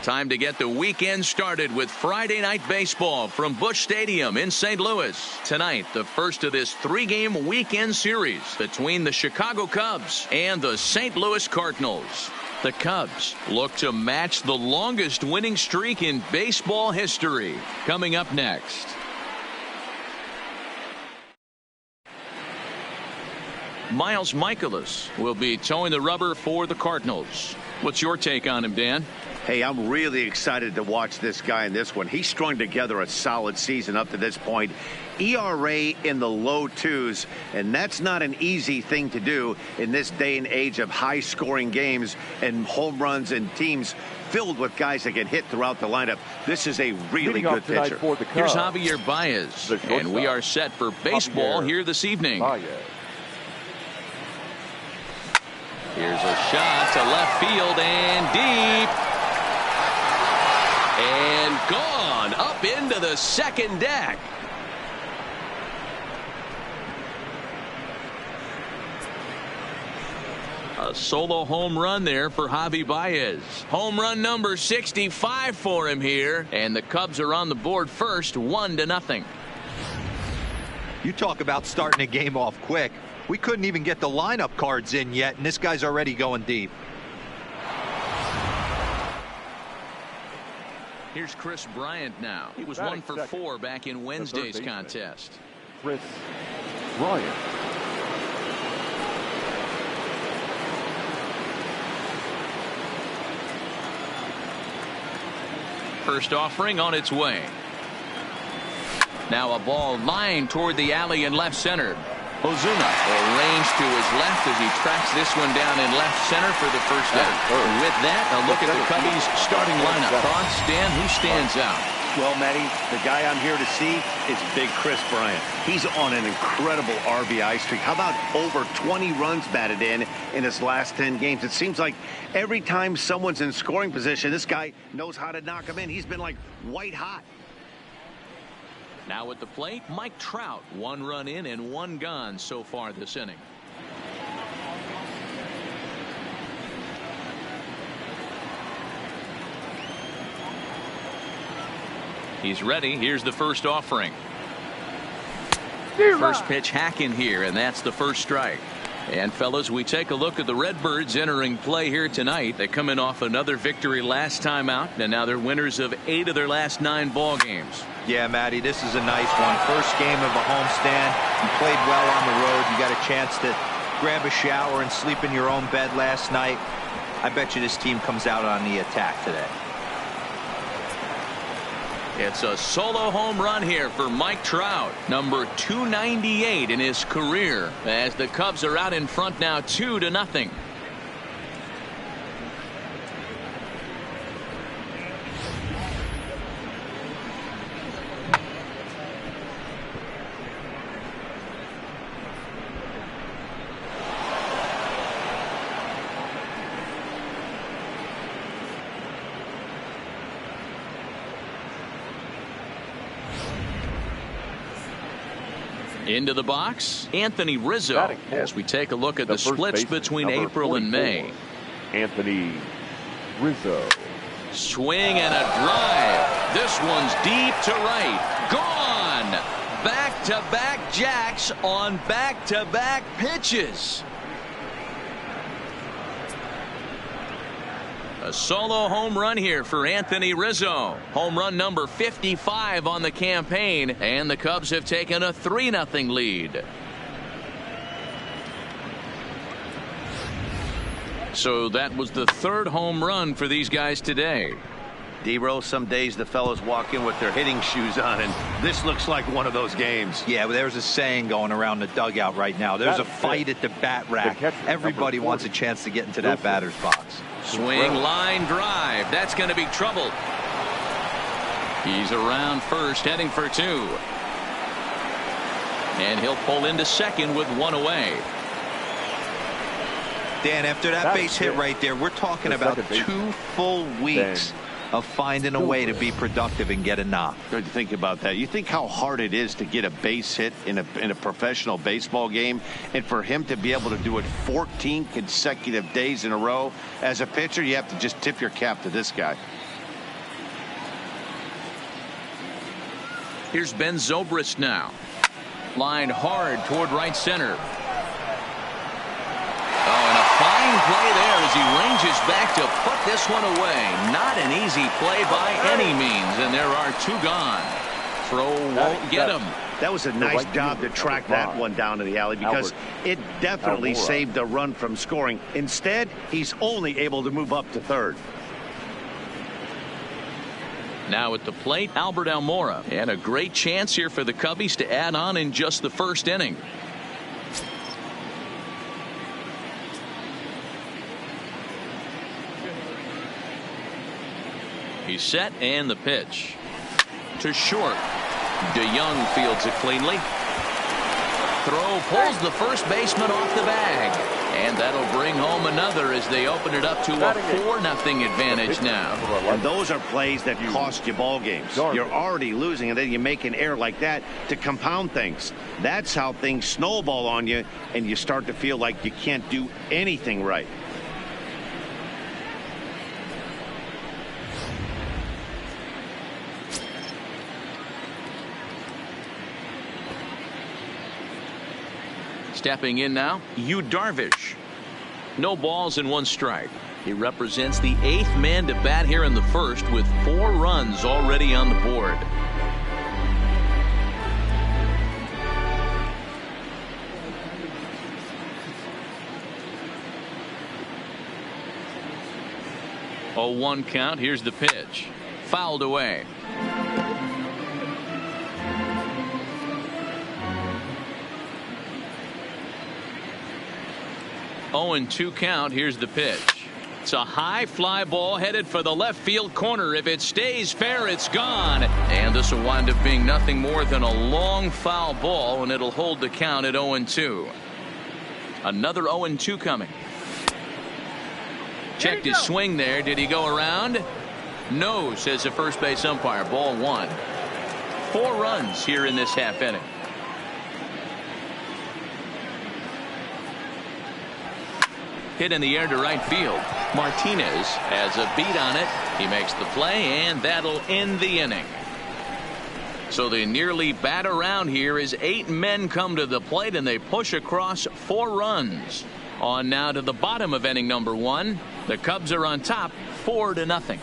Time to get the weekend started with Friday Night Baseball from Busch Stadium in St. Louis. Tonight, the first of this 3-game weekend series between the Chicago Cubs and the St. Louis Cardinals. The Cubs look to match the longest winning streak in baseball history. Coming up next. Miles Mikolas will be towing the rubber for the Cardinals. What's your take on him, Dan? Hey, I'm really excited to watch this guy in this one. He strung together a solid season up to this point. ERA in the low 2s, and that's not an easy thing to do in this day and age of high-scoring games and home runs and teams filled with guys that can hit throughout the lineup. This is a really good pitcher. Here's Javier Baez, and we are set for baseball here this evening. Here's a shot to left field and deep. And gone up into the second deck. A solo home run there for Javi Baez. Home run number 65 for him here. And the Cubs are on the board first, 1-0. You talk about starting a game off quick. We couldn't even get the lineup cards in yet, and this guy's already going deep. Here's Chris Bryant now. He was 1 for 4 back in Wednesday's contest. Chris Bryant. First offering on its way. Now a ball lined toward the alley in left center. Ozuna arranged to his left as he tracks this one down in left center for the first out. With that, a look at the Cubbies starting lineup. Thoughts, Dan? Who stands out? Well, Matty, the guy I'm here to see is big Chris Bryant. He's on an incredible RBI streak. How about over 20 runs batted in his last 10 games? It seems like every time someone's in scoring position, this guy knows how to knock them in. He's been like white hot. Now at the plate, Mike Trout. 1 run in and 1 gone so far this inning. He's ready. Here's the first offering. First pitch hack in here, and that's the first strike. And fellas, we take a look at the Redbirds entering play here tonight. They come in off another victory last time out, and now they're winners of 8 of their last 9 ball games. Yeah, Matty, this is a nice one. First game of a homestand. You played well on the road. You got a chance to grab a shower and sleep in your own bed last night. I bet you this team comes out on the attack today. It's a solo home run here for Mike Trout, number 298 in his career, as the Cubs are out in front now 2-0. Into the box, Anthony Rizzo, as we take a look at the splits between April and May. Anthony Rizzo. Swing and a drive. This one's deep to right. Gone. Back-to-back jacks on back-to-back pitches. A solo home run here for Anthony Rizzo. Home run number 55 on the campaign, and the Cubs have taken a 3-0 lead. So that was the 3rd home run for these guys today. D-Row, some days the fellows walk in with their hitting shoes on, and this looks like one of those games. Yeah, but there's a saying going around the dugout right now. There's a fight at the bat rack. Everybody wants a chance to get into that batter's box. Swing, line drive. That's going to be trouble. He's around first, heading for 2. And he'll pull into second with 1 away. Dan, after that base hit right there, we're talking about 2 full weeks of finding a way to be productive and get a knock. Good to think about that. You think how hard it is to get a base hit in a professional baseball game, and for him to be able to do it 14 consecutive days in a row as a pitcher, you have to just tip your cap to this guy. Here's Ben Zobrist now. Line hard toward right center. Oh, and a fine play there as he ranges back to put this one away. Not an easy play by any means, and there are 2 gone. Throw won't get him. That was a nice job to track that one down to the alley because it definitely saved the run from scoring. Instead, he's only able to move up to third. Now at the plate, Albert Almora. And a great chance here for the Cubbies to add on in just the first inning. He's set, and the pitch. To short. DeYoung fields it cleanly. Throw pulls the first baseman off the bag. And that'll bring home another as they open it up to a 4-0 advantage now. And those are plays that cost you ball games. You're already losing, and then you make an error like that to compound things. That's how things snowball on you, and you start to feel like you can't do anything right. Stepping in now, Yu Darvish. No balls and 1 strike. He represents the 8th man to bat here in the first with 4 runs already on the board. Oh, 1 count. Here's the pitch. Fouled away. 0-2 count. Here's the pitch. It's a high fly ball headed for the left field corner. If it stays fair, it's gone. And this will wind up being nothing more than a long foul ball, and it'll hold the count at 0-2. Another 0-2 coming. Checked his swing there. Did he go around? No, says the first base umpire. Ball 1. 4 runs here in this half inning. Hit in the air to right field. Martinez has a beat on it. He makes the play, and that'll end the inning. So they nearly bat around here as 8 men come to the plate, and they push across 4 runs. On now to the bottom of inning number 1. The Cubs are on top 4-0.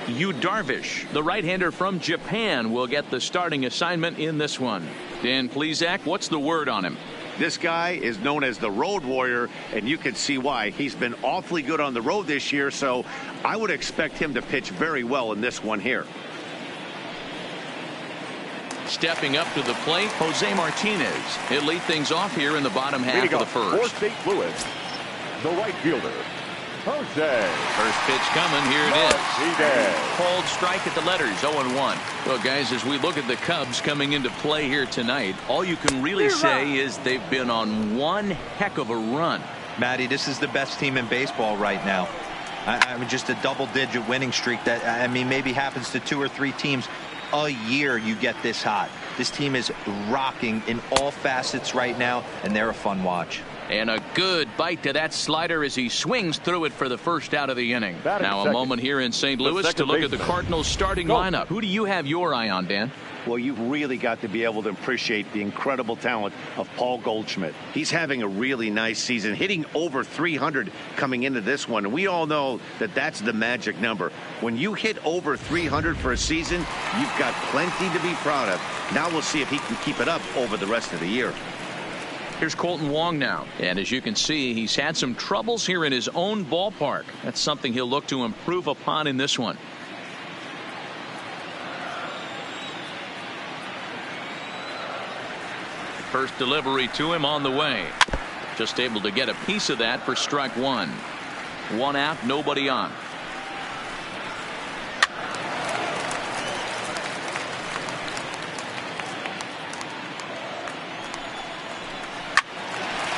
Yu Darvish, the right-hander from Japan, will get the starting assignment in this one. Dan Plesac, what's the word on him? This guy is known as the road warrior, and you can see why. He's been awfully good on the road this year, so I would expect him to pitch very well in this one here. Stepping up to the plate, Jose Martinez. He'll lead things off here in the bottom half of the first. For St. Louis, the right fielder, Jose. First pitch coming. Here it is. Called strike at the letters. 0-1. Well, guys, as we look at the Cubs coming into play here tonight, all you can really say is they've been on one heck of a run. Matty, this is the best team in baseball right now. I mean, just a double-digit winning streak that, I mean, maybe happens to 2 or 3 teams a year. You get this hot. This team is rocking in all facets right now, and they're a fun watch. And a good bite to that slider as he swings through it for the first out of the inning. Now a moment here in St. Louis to look at the Cardinals starting lineup. Who do you have your eye on, Dan? Well, you've really got to be able to appreciate the incredible talent of Paul Goldschmidt. He's having a really nice season, hitting over 300 coming into this one. And we all know that that's the magic number. When you hit over 300 for a season, you've got plenty to be proud of. Now we'll see if he can keep it up over the rest of the year. Here's Colton Wong now. And as you can see, he's had some troubles here in his own ballpark. That's something he'll look to improve upon in this one. First delivery to him on the way. Just able to get a piece of that for strike 1. 1 out, nobody on.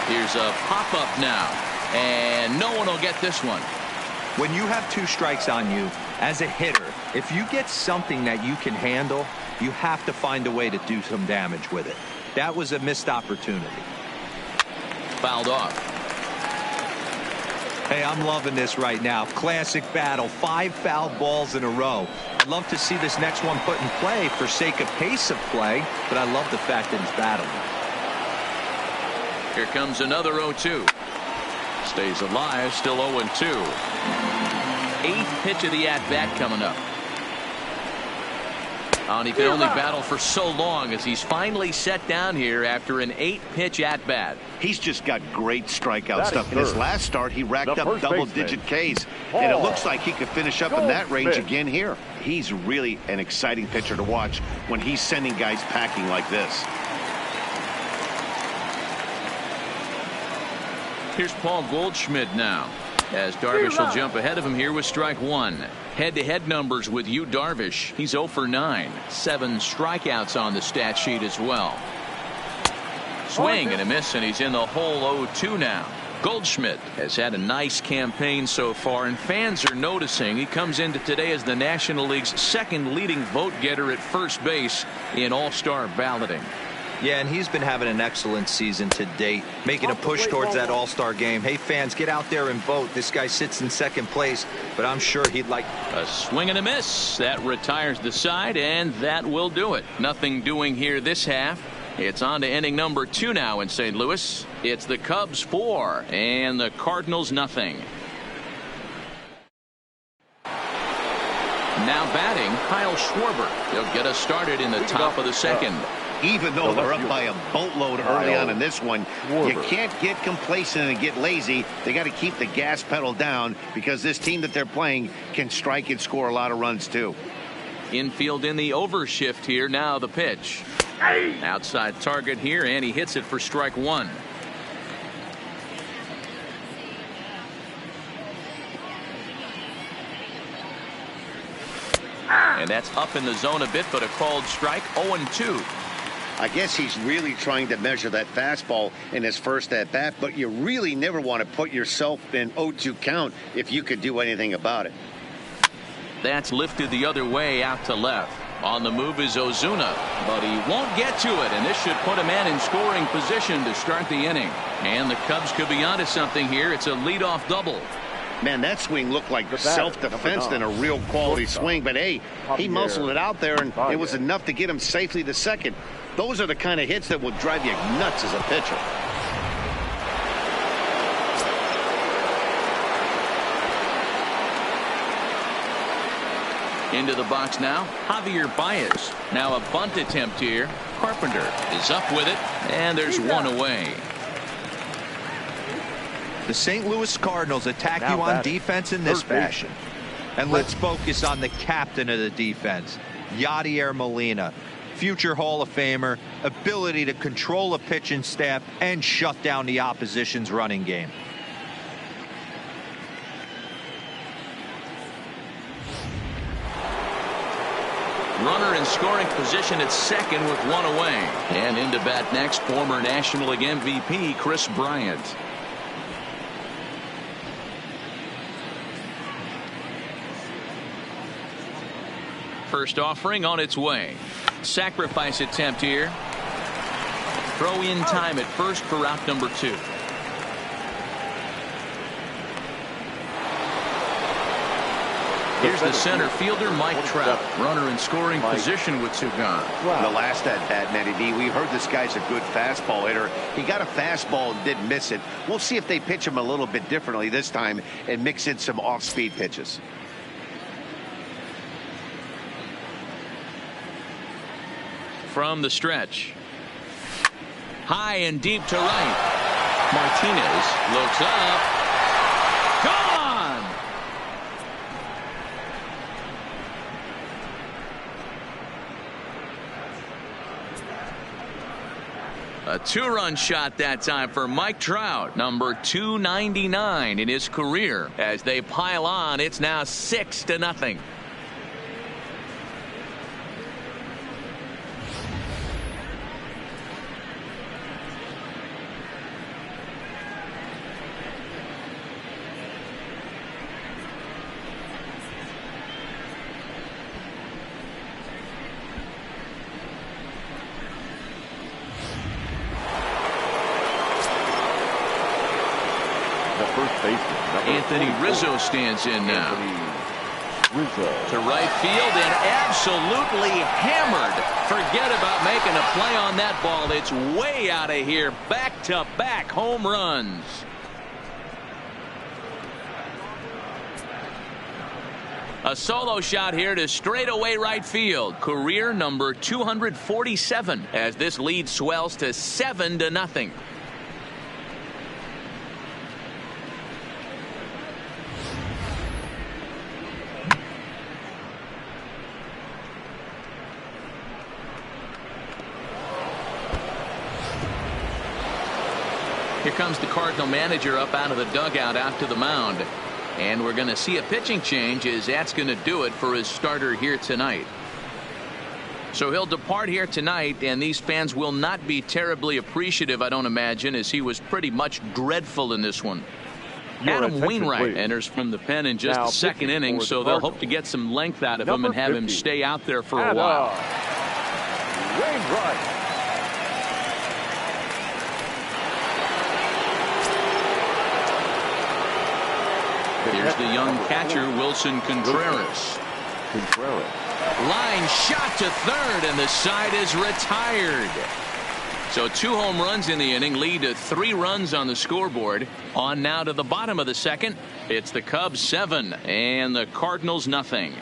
Here's a pop-up now, and no one will get this one. When you have 2 strikes on you, as a hitter, if you get something that you can handle, you have to find a way to do some damage with it. That was a missed opportunity. Fouled off. Hey, I'm loving this right now. Classic battle. 5 foul balls in a row. I'd love to see this next one put in play for sake of pace of play, but I love the fact that he's battling. Here comes another 0-2. Stays alive, still 0-2. 8th pitch of the at-bat coming up. And he can only battle for so long as he's finally set down here after an 8-pitch at-bat. He's just got great strikeout stuff. In his last start, he racked up double-digit Ks, and it looks like he could finish up in that range again here. He's really an exciting pitcher to watch when he's sending guys packing like this. Here's Paul Goldschmidt now, as Darvish will jump ahead of him here with strike 1. Head-to-head numbers with Yu Darvish. He's 0 for 9. 7 strikeouts on the stat sheet as well. Swing and a miss, and he's in the hole 0-2 now. Goldschmidt has had a nice campaign so far, and fans are noticing he comes into today as the National League's 2nd leading vote getter at first base in all-star balloting. Yeah, and he's been having an excellent season to date, making a push towards that all-star game. Hey, fans, get out there and vote. This guy sits in 2nd place, but I'm sure he'd like... A swing and a miss. That retires the side, and that will do it. Nothing doing here this half. It's on to inning number 2 now in St. Louis. It's the Cubs 4 and the Cardinals nothing. Now batting, Kyle Schwarber. He'll get us started in the top of the 2nd. Even though they're up by a boatload early on in this one, you can't get complacent and get lazy. They got to keep the gas pedal down because this team that they're playing can strike and score a lot of runs too. Infield in the overshift here. Now the pitch. Outside target here, and he hits it for strike 1. And that's up in the zone a bit, but a called strike. 0-2. I guess he's really trying to measure that fastball in his first at-bat, but you really never want to put yourself in 0-2 count if you could do anything about it. That's lifted the other way out to left. On the move is Ozuna, but he won't get to it, and this should put a man in scoring position to start the inning. And the Cubs could be onto something here. It's a leadoff double. Man, that swing looked like self-defense than a real quality swing, but hey, he muscled it out there, and it was enough to get him safely to 2nd. Those are the kind of hits that will drive you nuts as a pitcher. Into the box now, Javier Baez. Now a bunt attempt here. Carpenter is up with it, and there's one away. The St. Louis Cardinals attack you on defense in this fashion. And let's focus on the captain of the defense, Yadier Molina. Future Hall of Famer, ability to control a pitching staff and shut down the opposition's running game. Runner in scoring position at 2nd with 1 away. And into bat next, former National League MVP Chris Bryant. First offering on its way. Sacrifice attempt here. Throw in time at first for route number 2. Here's the center fielder, Mike Trout. Runner in scoring position with 2 gone. The last at-bat, Matty D, we heard this guy's a good fastball hitter. He got a fastball and didn't miss it. We'll see if they pitch him a little bit differently this time and mix in some off-speed pitches. From the stretch. High and deep to right. Martinez looks up. Gone! A 2-run shot that time for Mike Trout, number 299 in his career. As they pile on, it's now 6-0. Anthony Rizzo stands in now. Rizzo. To right field and absolutely hammered. Forget about making a play on that ball. It's way out of here. Back-to-back home runs. A solo shot here to straightaway right field. Career number 247 as this lead swells to 7-0. Here comes the Cardinal manager up out of the dugout out to the mound. And we're going to see a pitching change as that's going to do it for his starter here tonight. So he'll depart here tonight, and these fans will not be terribly appreciative, I don't imagine, as he was pretty much dreadful in this one. Adam Wainwright enters from the pen in just the second inning, so they'll hope to get some length out of him and have him stay out there for a while. Wainwright. Here's the young catcher, Wilson Contreras. Line shot to third, and the side is retired. So 2 home runs in the inning lead to 3 runs on the scoreboard. On now to the bottom of the second. It's the Cubs 7 and the Cardinals nothing.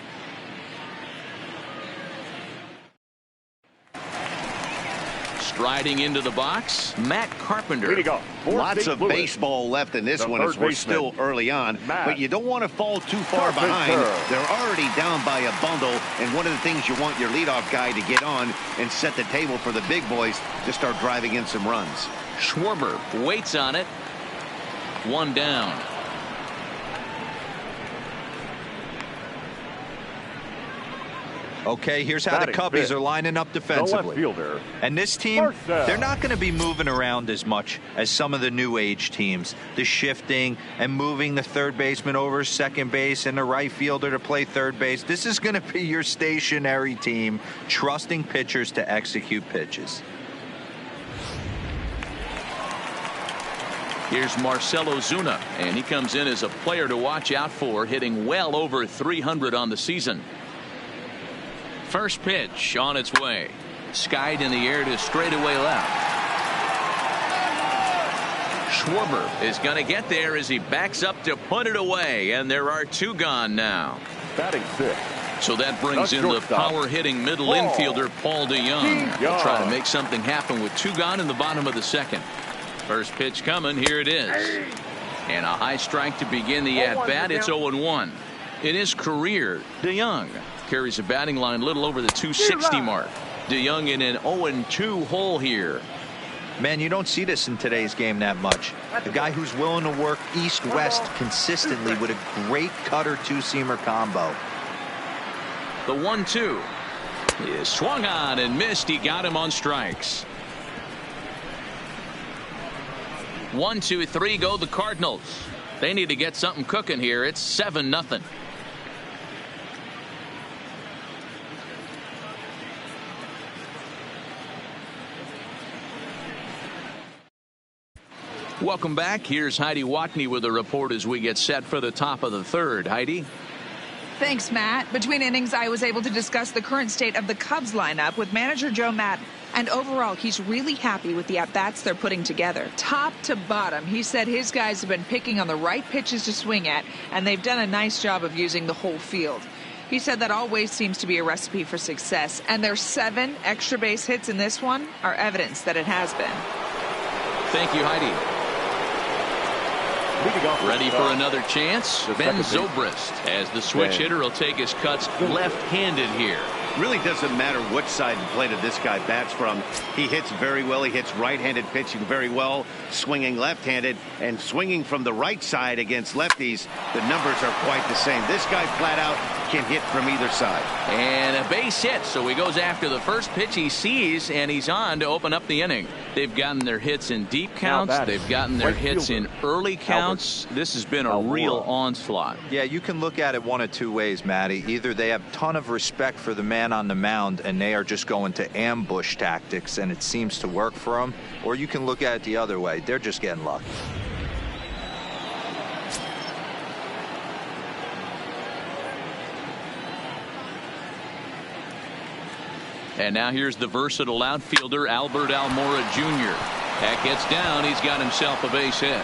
Striding into the box, Matt Carpenter. Lots of baseball left in this one as we're still early on, but you don't want to fall too far behind. They're already down by a bundle, and one of the things you want your leadoff guy to get on and set the table for the big boys to start driving in some runs. Schwarber waits on it. 1 down. Okay, here's how the Cubbies are lining up defensively. And this team, they're not going to be moving around as much as some of the new age teams. The shifting and moving the third baseman over second base and the right fielder to play third base. This is going to be your stationary team, trusting pitchers to execute pitches. Here's Marcell Ozuna, and he comes in as a player to watch out for, hitting well over 300 on the season. First pitch on its way. Skied in the air to straightaway left. Schwarber is going to get there as he backs up to put it away, and there are 2 gone now. Batting 6. So that brings in the power hitting middle infielder Paul DeYoung. He'll try to make something happen with 2 gone in the bottom of the second. First pitch coming. Here it is. And a high strike to begin the at bat. It's 0-1. In his career, DeYoung carries a batting line a little over the 260 mark. DeYoung in an 0-2 hole here. Man, you don't see this in today's game that much. The guy who's willing to work east-west consistently with a great cutter 2-seamer combo. The 1-2 is swung on and missed. He got him on strikes. 1, 2, 3 go the Cardinals. They need to get something cooking here. It's 7-0. Welcome back. Here's Heidi Watney with a report as we get set for the top of the third. Heidi. Thanks, Matt. Between innings, I was able to discuss the current state of the Cubs lineup with manager Joe Maddon. And overall, he's really happy with the at-bats they're putting together. Top to bottom, he said his guys have been picking on the right pitches to swing at, and they've done a nice job of using the whole field. He said that always seems to be a recipe for success, and their 7 extra base hits in this one are evidence that it has been. Thank you, Heidi. Ready for another chance? Ben Zobrist, as the switch hitter, will take his cuts left-handed here. Really doesn't matter which side of the plate this guy bats from. He hits very well. He hits right-handed pitching very well, swinging left-handed, and swinging from the right side against lefties. The numbers are quite the same. This guy flat out can hit from either side. And a base hit, so he goes after the first pitch he sees, and he's on to open up the inning. They've gotten their hits in deep counts. They've gotten their hits in early counts. This has been a real onslaught. Yeah, you can look at it one of 2 ways, Matty. Either they have a ton of respect for the man on the mound and they are just going to ambush tactics and it seems to work for them, or you can look at it the other way. They're just getting lucky. And now here's the versatile outfielder Albert Almora Jr. That gets down. He's got himself a base hit.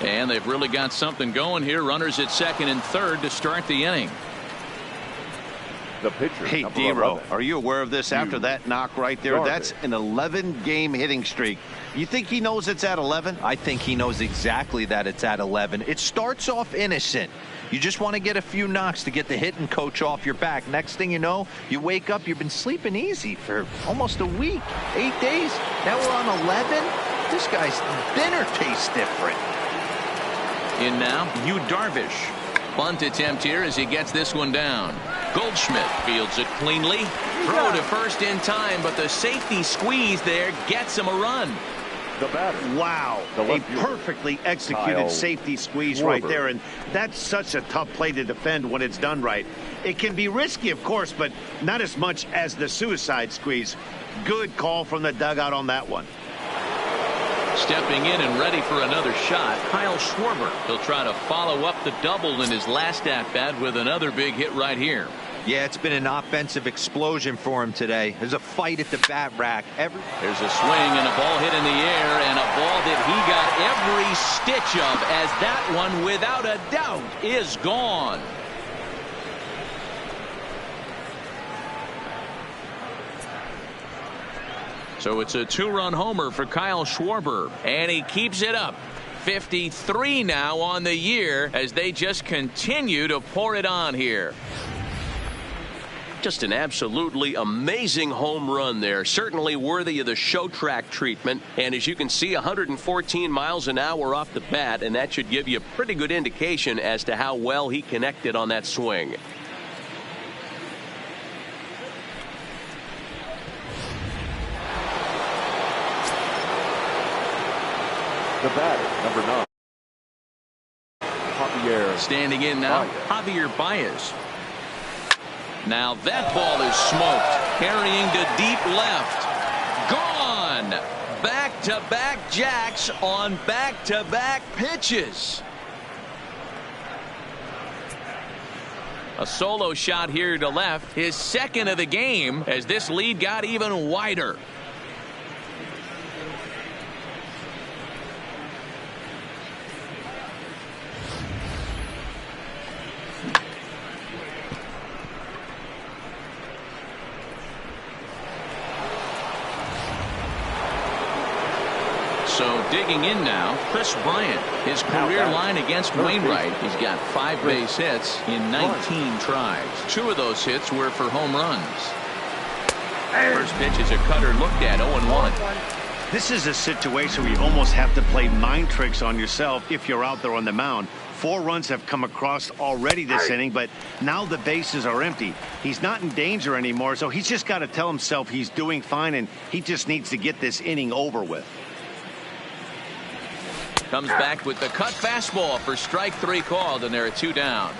And they've really got something going here. Runners at second and third to start the inning. The pitcher, hey, D-Row, are you aware of this after that knock right there? That's an 11-game hitting streak. You think he knows it's at 11? I think he knows exactly that it's at 11. It starts off innocent. You just want to get a few knocks to get the hitting coach off your back. Next thing you know, you wake up, you've been sleeping easy for almost a week, 8 days. Now we're on 11. This guy's dinner tastes different. In now, Yu Darvish. Bunt attempt here as he gets this one down. Goldschmidt fields it cleanly. Throw to first in time, but the safety squeeze there gets him a run. The batter. Wow. A perfectly executed safety squeeze right there. And that's such a tough play to defend when it's done right. It can be risky, of course, but not as much as the suicide squeeze. Good call from the dugout on that one. Stepping in and ready for another shot, Kyle Schwarber. He'll try to follow up the double in his last at-bat with another big hit right here. Yeah, it's been an offensive explosion for him today. There's a fight at the bat rack. There's a swing and a ball hit in the air, and a ball that he got every stitch of, as that one, without a doubt, is gone. So it's a two-run homer for Kyle Schwarber, and he keeps it up. 53 now on the year as they just continue to pour it on here. Just an absolutely amazing home run there. Certainly worthy of the show track treatment. And as you can see, 114 miles an hour off the bat, and that should give you a pretty good indication as to how well he connected on that swing. The batter, number 9. Javier. Standing in now, Javier Baez. Now that ball is smoked. Carrying to deep left. Gone. Back-to-back jacks on back-to-back pitches. A solo shot here to left. His second of the game as this lead got even wider. So digging in now, Chris Bryant. His career line against Wainwright. He's got 5 base hits in 19 tries. 2 of those hits were for home runs. First pitch is a cutter looked at, 0-1. This is a situation where you almost have to play mind tricks on yourself if you're out there on the mound. 4 runs have come across already this inning, but now the bases are empty. He's not in danger anymore, so he's just got to tell himself he's doing fine, and he just needs to get this inning over with. Comes back with the cut fastball for strike 3 called, and there are 2 down.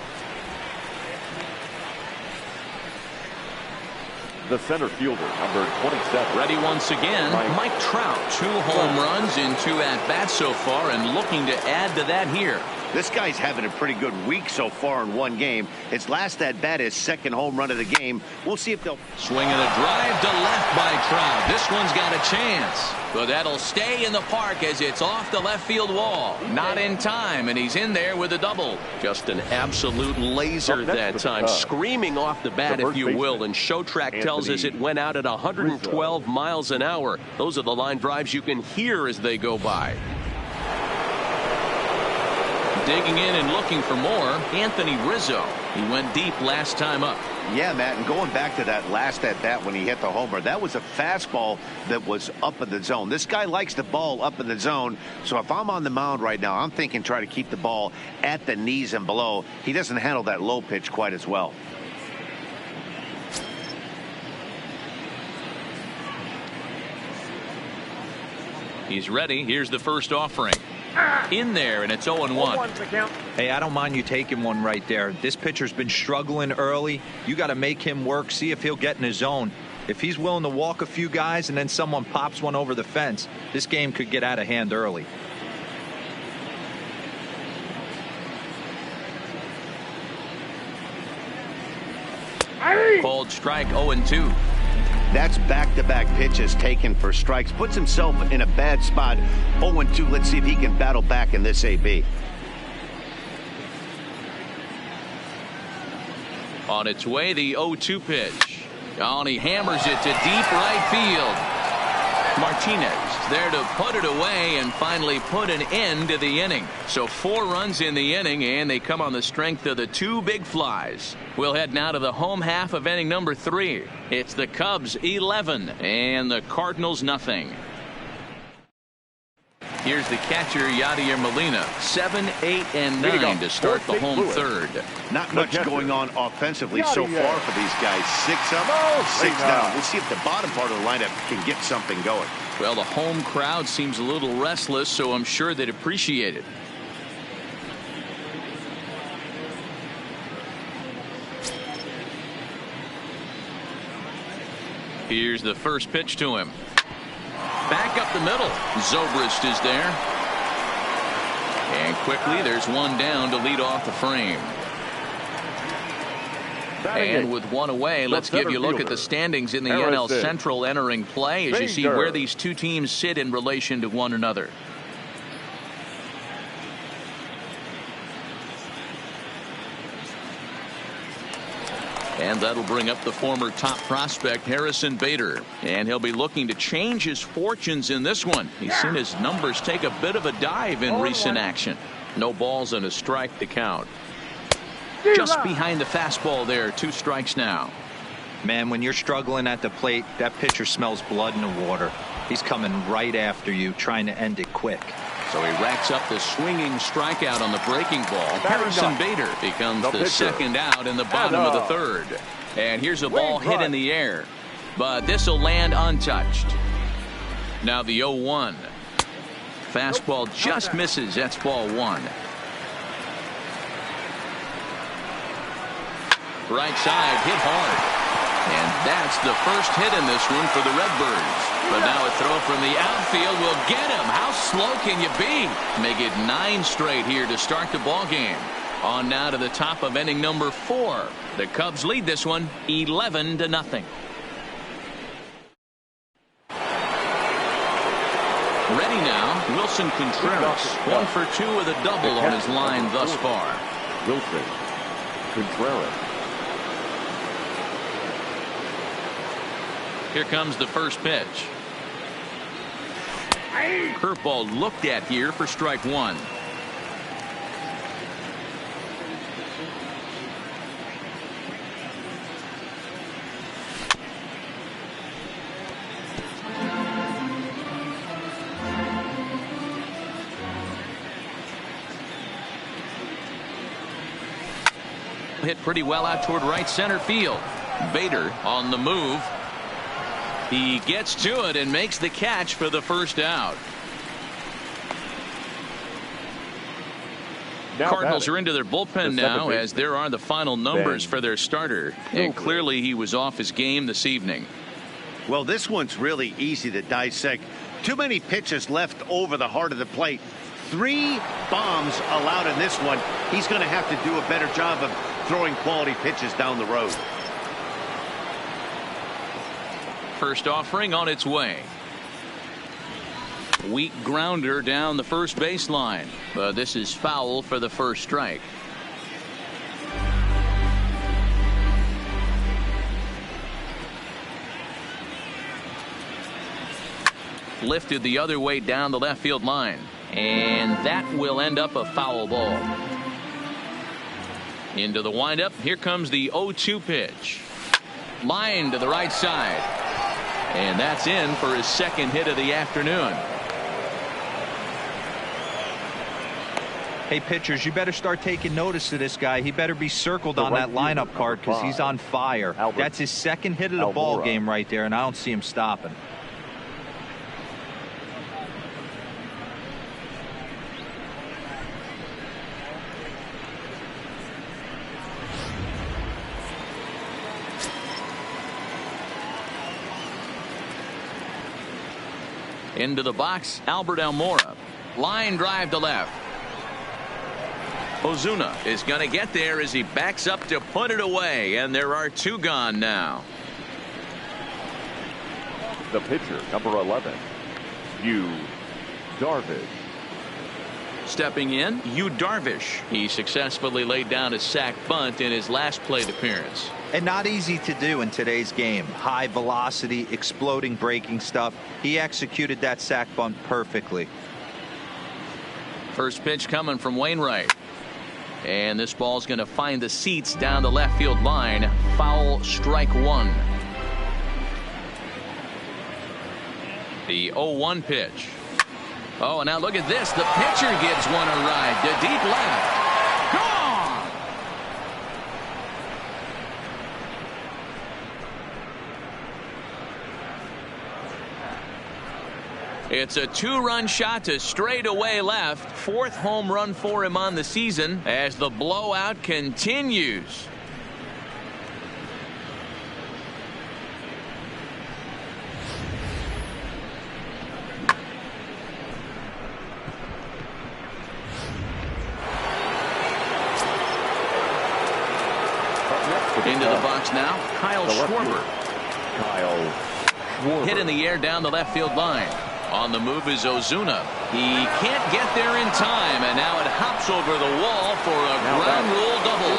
The center fielder, number 27. Ready once again, Mike Trout. 2 home runs in 2 at-bats so far, and looking to add to that here. This guy's having a pretty good week so far in 1 game. His last at-bat is second home run of the game. We'll see if they'll... Swing and a drive to left by Trout. This one's got a chance. But that'll stay in the park as it's off the left field wall. Not in time, and he's in there with a double. Just an absolute laser that time. Screaming off the bat, if you will. And show track tells us it went out at 112 miles an hour. Those are the line drives you can hear as they go by. Digging in and looking for more, Anthony Rizzo. He went deep last time up. Yeah, Matt, and going back to that last at-bat when he hit the homer, that was a fastball that was up in the zone. This guy likes the ball up in the zone, so if I'm on the mound right now, I'm thinking try to keep the ball at the knees and below. He doesn't handle that low pitch quite as well. He's ready. Here's the first offering. In there, and it's 0-1. Hey, I don't mind you taking one right there. This pitcher's been struggling early. You got to make him work, see if he'll get in his zone. If he's willing to walk a few guys and then someone pops one over the fence, this game could get out of hand early. Called strike 0-2. That's back-to-back pitches taken for strikes. Puts himself in a bad spot. 0-2. Let's see if he can battle back in this AB. On its way, the 0-2 pitch. Oh, and he hammers it to deep right field. Martinez there to put it away and finally put an end to the inning. So 4 runs in the inning, and they come on the strength of the 2 big flies. We'll head now to the home half of inning number 3. It's the Cubs 11 and the Cardinals nothing. Here's the catcher, Yadier Molina. 7, 8, and 9 to start the home third. Not much going on offensively so far for these guys. 6 up, 6 down. We'll see if the bottom part of the lineup can get something going. Well, the home crowd seems a little restless, so I'm sure they'd appreciate it. Here's the first pitch to him. Back up the middle. Zobrist is there. And quickly there's one down to lead off the frame. And with one away, let's give you a look at the standings in the NL Central entering play as you see where these 2 teams sit in relation to one another. And that'll bring up the former top prospect Harrison Bader, and he'll be looking to change his fortunes in this one. He's seen his numbers take a bit of a dive in recent action. No balls and a strike to count. Just behind the fastball there. 2 strikes now. Man, when you're struggling at the plate, that pitcher smells blood in the water. He's coming right after you, trying to end it quick. So he racks up the swinging strikeout on the breaking ball. Harrison Bader becomes the second out in the bottom of the third. And here's a ball hit in the air, but this will land untouched. Now the 0-1. Fastball just misses. That's ball 1. Right side hit hard. And that's the first hit in this one for the Redbirds. But now a throw from the outfield will get him. How slow can you be? Make it 9 straight here to start the ball game. On now to the top of inning number 4. The Cubs lead this one 11-0. Ready now, Wilson Contreras. 1 for 2 with a double on his line thus far. Wilson Contreras. Here comes the first pitch. Curveball looked at here for strike 1. Hit pretty well out toward right center field. Bader on the move. He gets to it and makes the catch for the first out. Cardinals are into their bullpen now, as there are the final numbers for their starter. And clearly he was off his game this evening. Well, this one's really easy to dissect. Too many pitches left over the heart of the plate. 3 bombs allowed in this one. He's going to have to do a better job of throwing quality pitches down the road. First offering on its way. Weak grounder down the first baseline. But this is foul for the first strike. Lifted the other way down the left field line. And that will end up a foul ball. Into the windup. Here comes the 0-2 pitch. Line to the right side. And that's in for his second hit of the afternoon. Hey, pitchers, you better start taking notice of this guy. He better be circled on that lineup card because he's on fire. That's his second hit of the ball game right there, and I don't see him stopping. Into the box, Albert Almora. Line drive to left. Ozuna is going to get there as he backs up to put it away, and there are 2 gone now. The pitcher, number 11, Yu Darvish. Stepping in, Yu Darvish. He successfully laid down a sac bunt in his last plate appearance. And not easy to do in today's game. High velocity, exploding breaking stuff. He executed that sac bunt perfectly. First pitch coming from Wainwright. And this ball's going to find the seats down the left field line. Foul, strike 1. The 0-1 pitch. Oh, and now look at this. The pitcher gives one a ride to deep left. Gone! It's a 2-run shot to straightaway left. 4th home run for him on the season as the blowout continues. Into the box now, Kyle Schwarber. Hit in the air down the left field line. On the move is Ozuna. He can't get there in time, and now it hops over the wall for a ground rule double.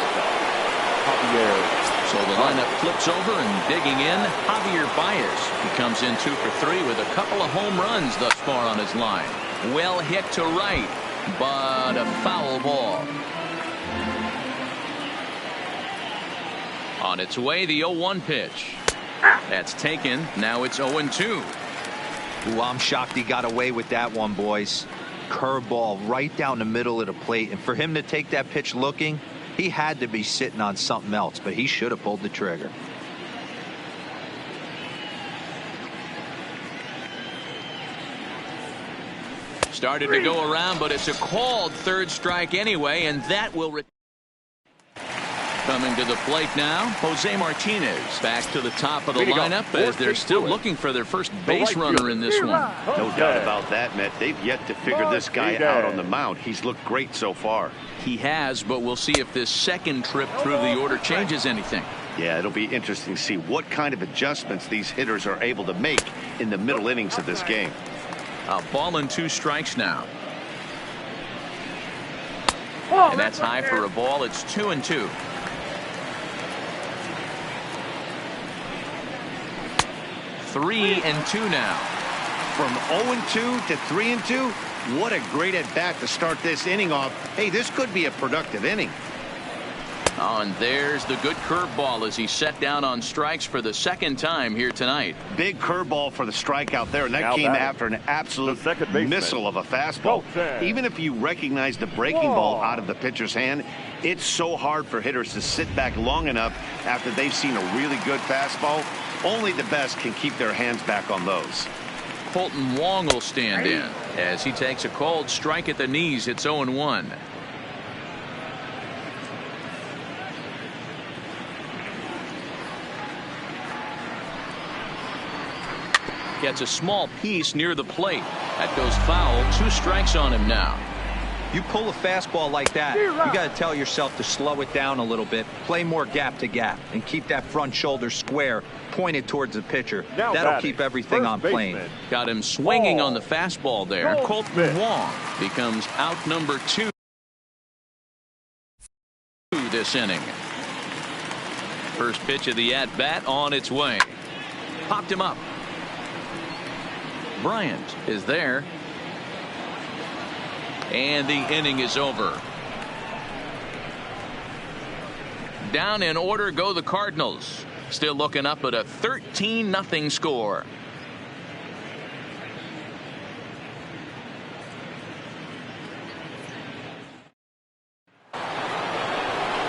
So the lineup flips over, and digging in, Javier Baez. He comes in 2 for 3 with a couple of home runs thus far on his line. Well hit to right, but a foul ball. On its way, the 0-1 pitch. That's taken. Now it's 0-2. Ooh, I'm shocked he got away with that one, boys. Curveball right down the middle of the plate. And for him to take that pitch looking, he had to be sitting on something else, but he should have pulled the trigger. Started to go around, but it's a called 3rd strike anyway, and that will... Coming to the plate now, Jose Martinez back to the top of the lineup as they're still looking for their first base runner in this one. No doubt about that, Matt. They've yet to figure this guy out on the mound. He's looked great so far. He has, but we'll see if this second trip through the order changes anything. Yeah, it'll be interesting to see what kind of adjustments these hitters are able to make in the middle innings of this game. A ball and 2 strikes now. And that's high for a ball. It's 2-2. 3-2 now. From 0-2 to 3-2, what a great at bat to start this inning off. Hey, this could be a productive inning. Oh, and there's the good curveball as he set down on strikes for the 2nd time here tonight. Big curveball for the strikeout there, and that came after an absolute missile of a fastball. Even if you recognize the breaking ball out of the pitcher's hand, it's so hard for hitters to sit back long enough after they've seen a really good fastball. Only the best can keep their hands back on those. Colton Wong will stand in as he takes a called strike at the knees. It's 0-1. Gets a small piece near the plate. That goes foul. 2 strikes on him now. You pull a fastball like that, you got to tell yourself to slow it down a little bit, play more gap to gap, and keep that front shoulder square pointed towards the pitcher. That'll keep everything on plane. Got him swinging on the fastball there. Colton Wong becomes out number 2 this inning. First pitch of the at-bat on its way. Popped him up. Bryant is there. And the inning is over. Down in order go the Cardinals. Still looking up at a 13-0 score.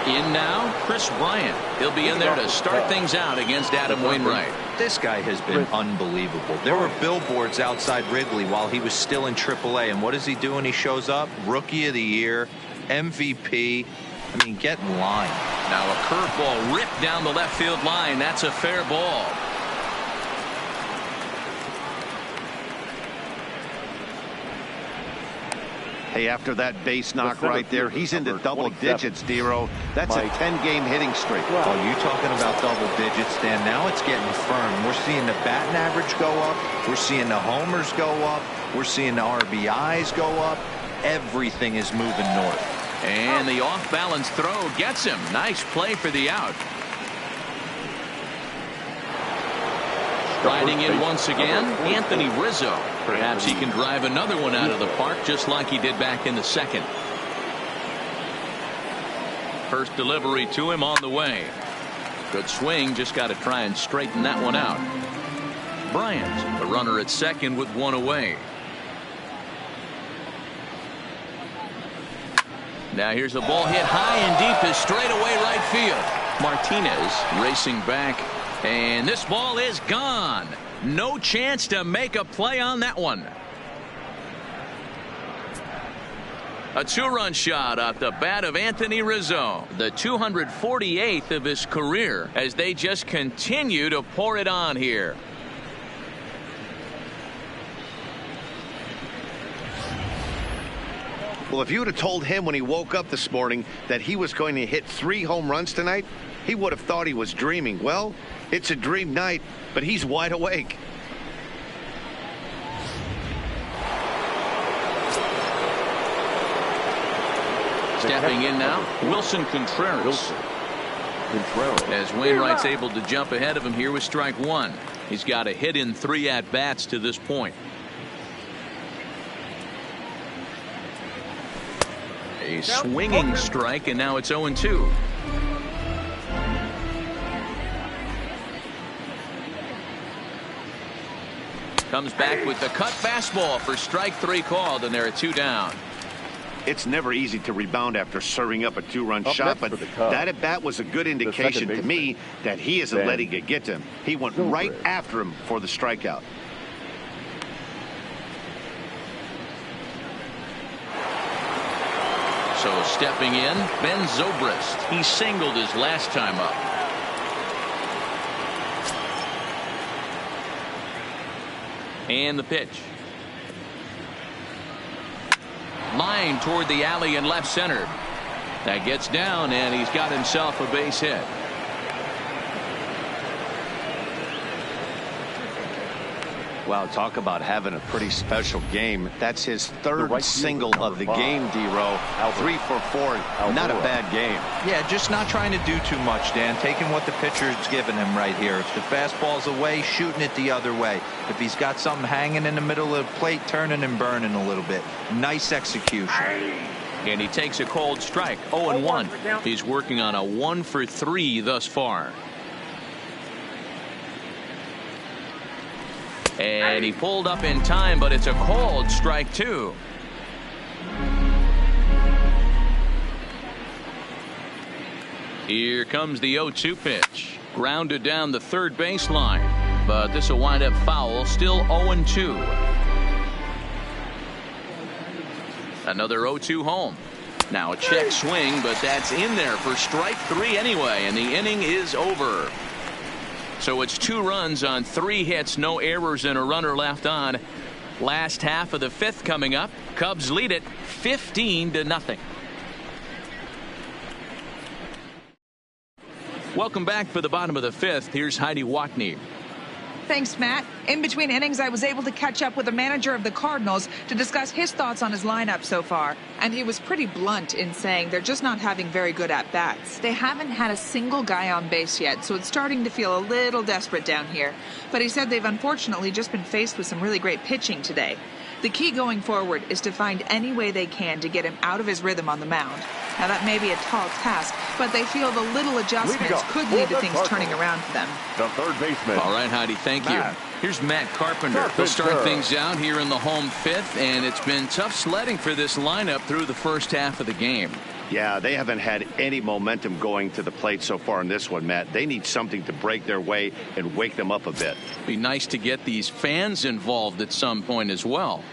In now, Chris Bryant. He'll be in there to start things out against Adam Wainwright. This guy has been unbelievable. There were billboards outside Wrigley while he was still in AAA, and what does he do when he shows up? Rookie of the Year, MVP. I mean, get in line. Now a curveball ripped down the left field line. That's a fair ball. Hey, after that base knock right there, he's into double digits, Dero. That's a 10-game hitting streak. Oh, you talking about double digits, Dan? Now it's getting firm. We're seeing the batting average go up. We're seeing the homers go up. We're seeing the RBIs go up. Everything is moving north. And the off-balance throw gets him. Nice play for the out. Riding in once again, Anthony Rizzo. Perhaps he can drive another one out of the park just like he did back in the second. First delivery to him on the way. Good swing, just got to try and straighten that one out. Bryant, the runner at second with one away. Now here's a ball hit high and deep to straightaway right field. Martinez racing back. And this ball is gone. No chance to make a play on that one. A two-run shot off the bat of Anthony Rizzo, the 248th of his career, as they just continue to pour it on here. Well, if you would have told him when he woke up this morning that he was going to hit 3 home runs tonight, he would have thought he was dreaming. Well, it's a dream night, but he's wide awake. Stepping in now, Wilson Contreras. As Wainwright's able to jump ahead of him here with strike one. He's got a hit in 3 at-bats to this point. A swinging strike, and now it's 0-2. Comes back with the cut fastball for strike 3 called, and they're at 2 down. It's never easy to rebound after serving up a 2-run shot, but that at bat was a good indication to me that he isn't letting it get to him. He went right after him for the strikeout. So stepping in, Ben Zobrist. He singled his last time up. And the pitch. Line toward the alley in left center. That gets down, and he's got himself a base hit. Wow, talk about having a pretty special game. That's his 3rd single of the game, D-Row. 3 for 4. Not a bad game. Yeah, just not trying to do too much, Dan. Taking what the pitcher's giving him right here. If the fastball's away, shooting it the other way. If he's got something hanging in the middle of the plate, turning and burning a little bit. Nice execution. And he takes a cold strike. 0-1. He's working on a 1 for 3 thus far. And he pulled up in time, but it's a called strike 2. Here comes the 0-2 pitch. Grounded down the third baseline, but this will wind up foul. Still 0-2. Another 0-2 home. Now a check swing, but that's in there for strike 3 anyway, and the inning is over. So it's 2 runs on 3 hits, no errors, and a runner left on. Last half of the 5th coming up. Cubs lead it 15-0. Welcome back for the bottom of the 5th. Here's Heidi Watney. Thanks, Matt. In between innings, I was able to catch up with the manager of the Cardinals to discuss his thoughts on his lineup so far. And he was pretty blunt in saying they're just not having very good at-bats. They haven't had a single guy on base yet, so it's starting to feel a little desperate down here. But he said they've unfortunately just been faced with some really great pitching today. The key going forward is to find any way they can to get him out of his rhythm on the mound. Now, that may be a tall task, but they feel the little adjustments could lead to things turning around for them. The third baseman. All right, Heidi, thank you. Here's Matt Carpenter. He'll start things out here in the home 5th, and it's been tough sledding for this lineup through the first half of the game. Yeah, they haven't had any momentum going to the plate so far in this one, Matt. They need something to break their way and wake them up a bit. Be nice to get these fans involved at some point as well.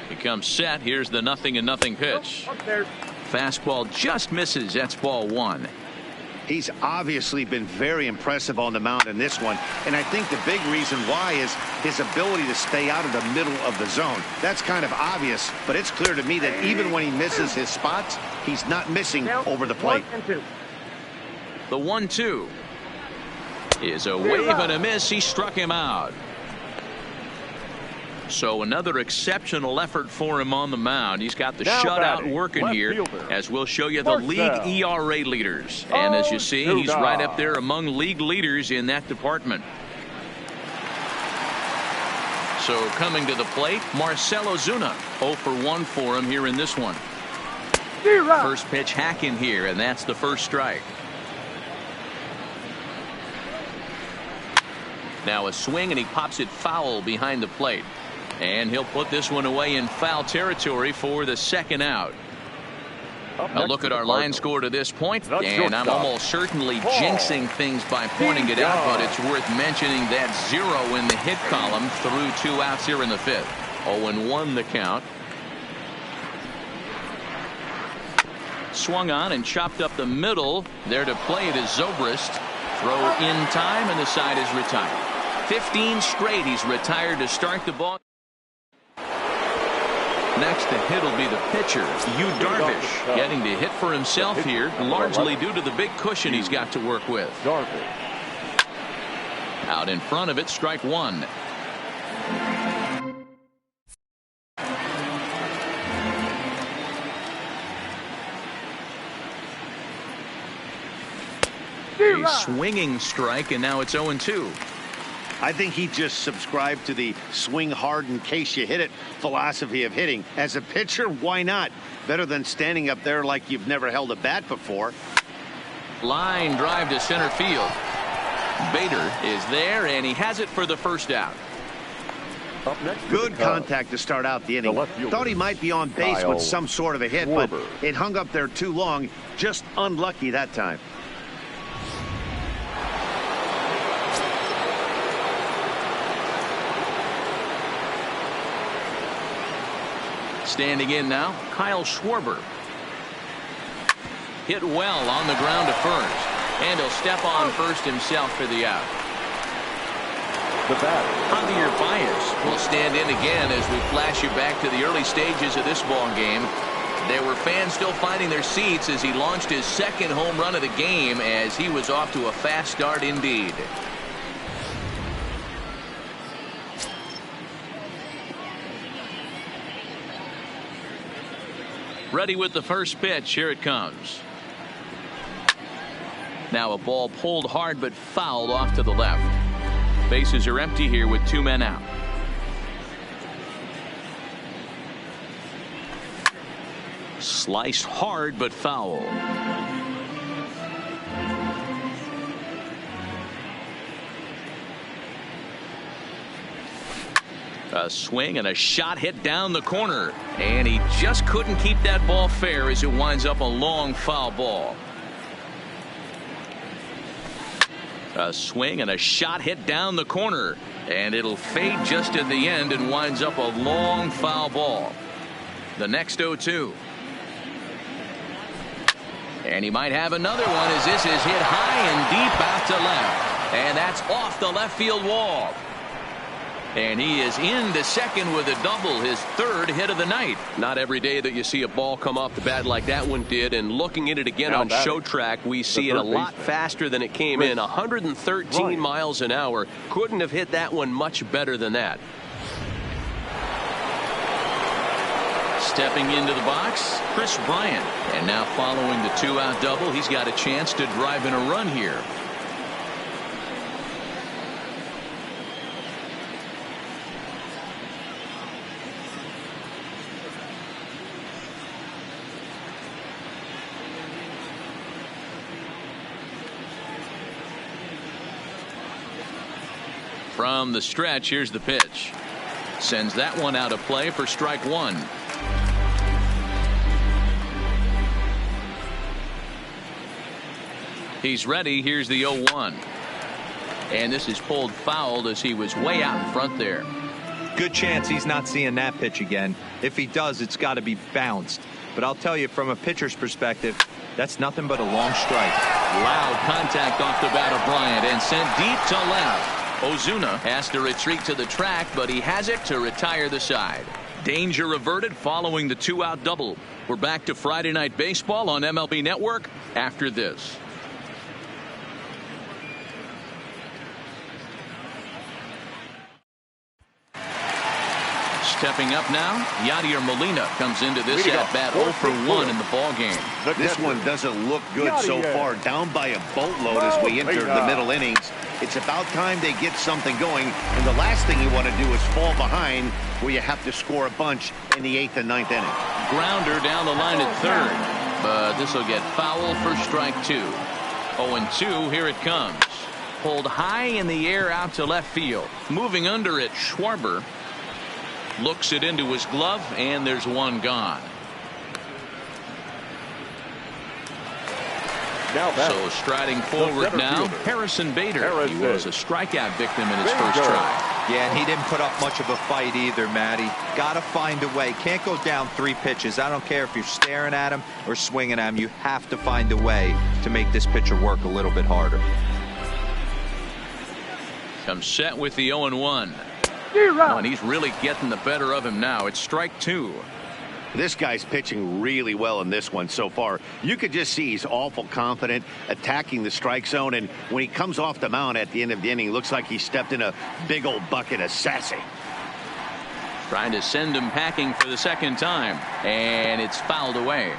He comes set. Here's the 0-0 pitch. Fastball just misses. That's ball 1. He's obviously been very impressive on the mound in this one, and I think the big reason why is his ability to stay out of the middle of the zone. That's kind of obvious, but it's clear to me that even when he misses his spots, he's not missing over the plate. The 1-2 is a wave and a miss. He struck him out. So another exceptional effort for him on the mound. He's got the shutout working here, as we'll show you the league ERA leaders. And as you see, he's right up there among league leaders in that department. So coming to the plate, Marcell Ozuna. 0 for 1 for him here in this one. First pitch hacking here, and that's the first strike. Now a swing, and he pops it foul behind the plate. And he'll put this one away in foul territory for the second out. A look at our line score to this point, and I'm almost certainly jinxing things by pointing it out, but it's worth mentioning that 0 in the hit column through 2 outs here in the 5th. 0-1 the count. Swung on and chopped up the middle. There to play it is Zobrist. Throw in time, and the side is retired. 15 straight he's retired to start the ball. Next to hit will be the pitcher, Yu Darvish, getting to hit for himself here, largely due to the big cushion he's got to work with. Out in front of it, strike 1. A swinging strike, and now it's 0-2. I think he just subscribed to the swing hard in case you hit it philosophy of hitting. As a pitcher, why not? Better than standing up there like you've never held a bat before. Line drive to center field. Bader is there, and he has it for the first out. Good contact to start out the inning. Thought he might be on base with some sort of a hit, but it hung up there too long. Just unlucky that time. Standing in now, Kyle Schwarber. Hit well on the ground to first. And he'll step on first himself for the out. Javier Baez will stand in again as we flash you back to the early stages of this ball game. There were fans still finding their seats as he launched his second home run of the game, as he was off to a fast start indeed. Ready with the first pitch. Here it comes. Now a ball pulled hard but fouled off to the left. Bases are empty here with 2 men out. Sliced hard but foul. A swing and a shot hit down the corner, and he just couldn't keep that ball fair as it winds up a long foul ball. A swing and a shot hit down the corner, and it'll fade just at the end and winds up a long foul ball. The next 0-2. And he might have another one as this is hit high and deep out to left, and that's off the left field wall. And he is into second with a double, his 3rd hit of the night. Not every day that you see a ball come off the bat like that one did, and looking at it again on show track, we see it a lot faster than it came in. 113 miles an hour. Couldn't have hit that one much better than that. Stepping into the box, Chris Bryant. And now following the 2-out double, he's got a chance to drive in a run here. From the stretch, here's the pitch. Sends that one out of play for strike 1. He's ready. Here's the 0-1. And this is pulled foul as he was way out in front there. Good chance he's not seeing that pitch again. If he does, it's got to be bounced. But I'll tell you, from a pitcher's perspective, That's nothing but a long strike. Loud contact off the bat of Bryant and sent deep to left. Ozuna has to retreat to the track, but he has it to retire the side. Danger averted following the 2-out double. We're back to Friday Night Baseball on MLB Network after this. Stepping up now, Yadier Molina comes into this at-bat 0 for 1 in the ballgame. This one doesn't look good so far. Down by a boatload as we enter the middle innings. It's about time they get something going. And the last thing you want to do is fall behind where you have to score a bunch in the 8th and 9th inning. Grounder down the line at third. But this will get foul for strike 2. 0-2, here it comes. Pulled high in the air out to left field. Moving under it, Schwarber. Looks it into his glove, and there's one gone. So striding forward now, Harrison Bader. He was a strikeout victim in his first try. Yeah, and he didn't put up much of a fight either, Matty. Got to find a way. Can't go down 3 pitches. I don't care if you're staring at him or swinging at him. You have to find a way to make this pitcher work a little bit harder. Comes set with the 0-1. Oh, and he's really getting the better of him now. It's strike 2. This guy's pitching really well in this one so far. You could just see he's awful confident attacking the strike zone, and when he comes off the mound at the end of the inning, looks like he stepped in a big old bucket of sassy. Trying to send him packing for the second time, and it's fouled away.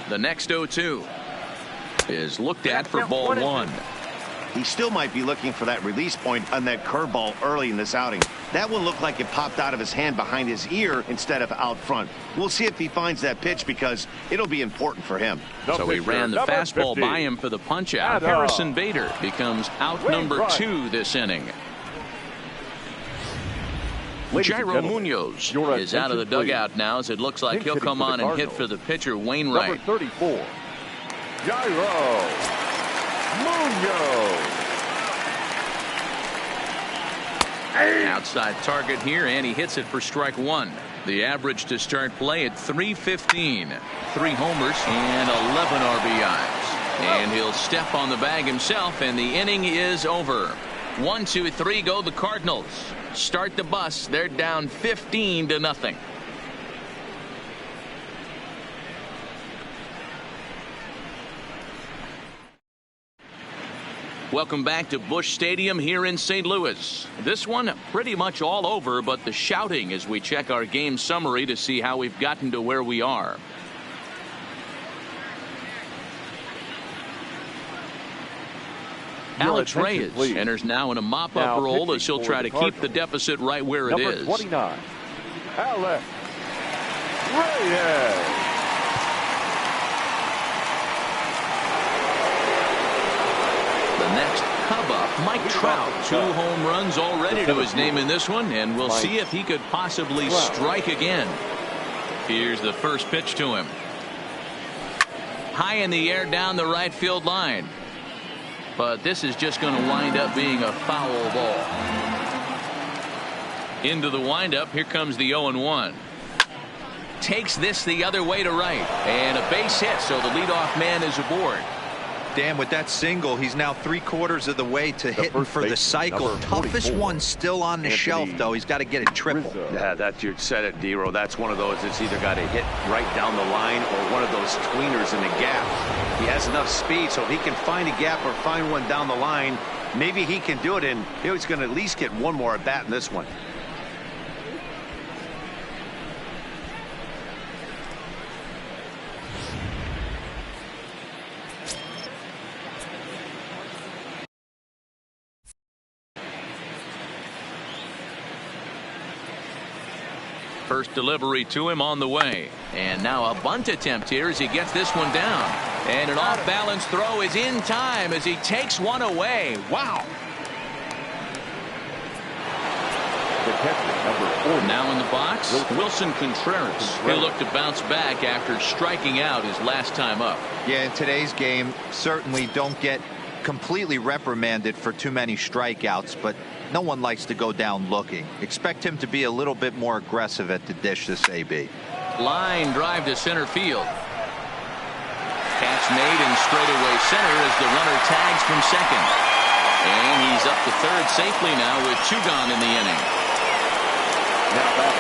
The next 0-2 is looked at for ball 1. He still might be looking for that release point on that curveball early in this outing. That one looked like it popped out of his hand behind his ear instead of out front. We'll see if he finds that pitch because it'll be important for him. So he ran the fastball by him for the punch out. Harrison Bader becomes out number 2 this inning. Jairo Munoz is out of the dugout now as it looks like he'll come on and hit for the pitcher Wainwright. Number 34, Jairo Munoz. Outside target here, and he hits it for strike 1. The average to start play at .315. 3 homers and 11 RBIs. And he'll step on the bag himself, and the inning is over. 1, 2, 3 go the Cardinals. Start the bus. They're down 15-0. Welcome back to Busch Stadium here in St. Louis. This one pretty much all over, but the shouting as we check our game summary to see how we've gotten to where we are. Alex Reyes enters now in a mop-up role as he'll try to keep the deficit right where it is. Number 29, Alex Reyes. Next Cub up, Mike Trout. 2 home runs already to his name in this one, and we'll see if he could possibly strike again. Here's the first pitch to him. High in the air down the right field line. But this is just going to wind up being a foul ball. Into the windup, here comes the 0-1. Takes this the other way to right, and a base hit, so the leadoff man is aboard. Dan, with that single, he's now 3/4 of the way to hitting for the cycle. Toughest one still on the shelf, though. He's got to get a triple. Yeah, that's you said it, Dero. That's one of those that's either got to hit right down the line or one of those tweeners in the gap. He has enough speed, so if he can find a gap or find one down the line, maybe he can do it, and he's going to at least get one more at bat in this one. First delivery to him on the way. And now a bunt attempt here as he gets this one down. And an off-balance throw is in time as he takes one away. Wow. The catcher, number 40. Now in the box, Wilson Contreras. He'll look to bounce back after striking out his last time up. Yeah, in today's game, certainly don't get completely reprimanded for too many strikeouts, but no one likes to go down looking. Expect him to be a little bit more aggressive at the dish this AB. Line drive to center field. Catch made in straightaway center as the runner tags from second. And he's up to third safely now with 2 gone in the inning.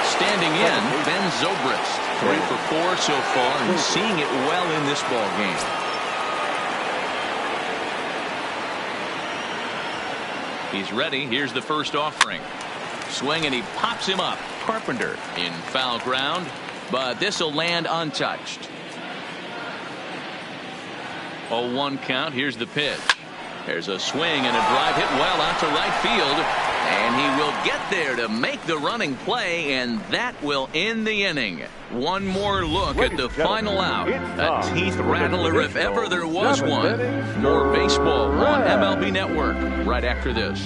Standing in, Ben Zobrist. 3 for 4 so far and seeing it well in this ball game. He's ready. Here's the first offering. Swing and he pops him up. Carpenter in foul ground, but this will land untouched. 0-1 count. Here's the pitch. There's a swing and a drive hit well out to right field, and he will get there to make the running play, and that will end the inning. One more look at the final out. A teeth rattler if ever there was one. More baseball on MLB Network right after this.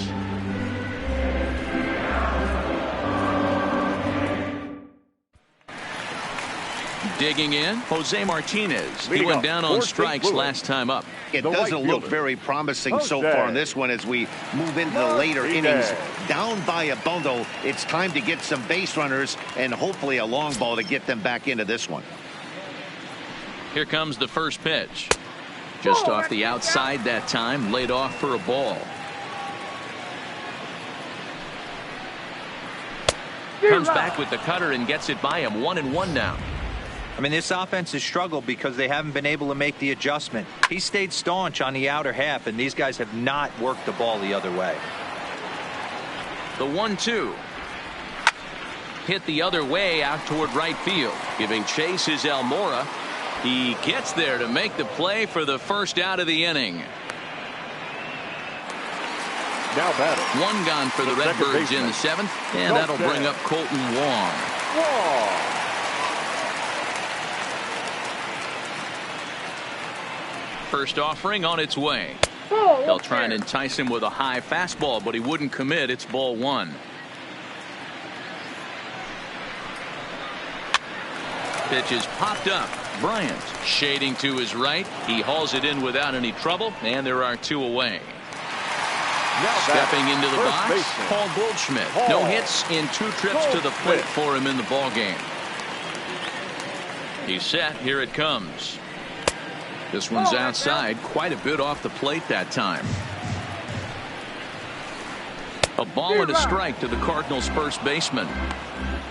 Digging in, Jose Martinez. He went down on strikes last time up. It doesn't look very promising so far in this one as we move into the later innings. Down by a bundle, it's time to get some base runners and hopefully a long ball to get them back into this one. Here comes the first pitch. Just off the outside that time, laid off for a ball. Comes back with the cutter and gets it by him. 1-1 now. I mean, this offense has struggled because they haven't been able to make the adjustment. He stayed staunch on the outer half, and these guys have not worked the ball the other way. The 1-2. Hit the other way out toward right field. Giving chase is Almora. He gets there to make the play for the first out of the inning. Now batting. 1 gone for the Redbirds in the 7th, and that'll bring up Colton Wong. First offering on its way. They'll try and entice him with a high fastball, but he wouldn't commit. It's ball 1. Pitch is popped up. Bryant shading to his right. He hauls it in without any trouble, and there are 2 away. Stepping into the box, Paul Goldschmidt. No hits in 2 trips to the plate for him in the ball game. He's set. Here it comes. This one's outside, quite a bit off the plate that time. A ball and a strike to the Cardinals' first baseman.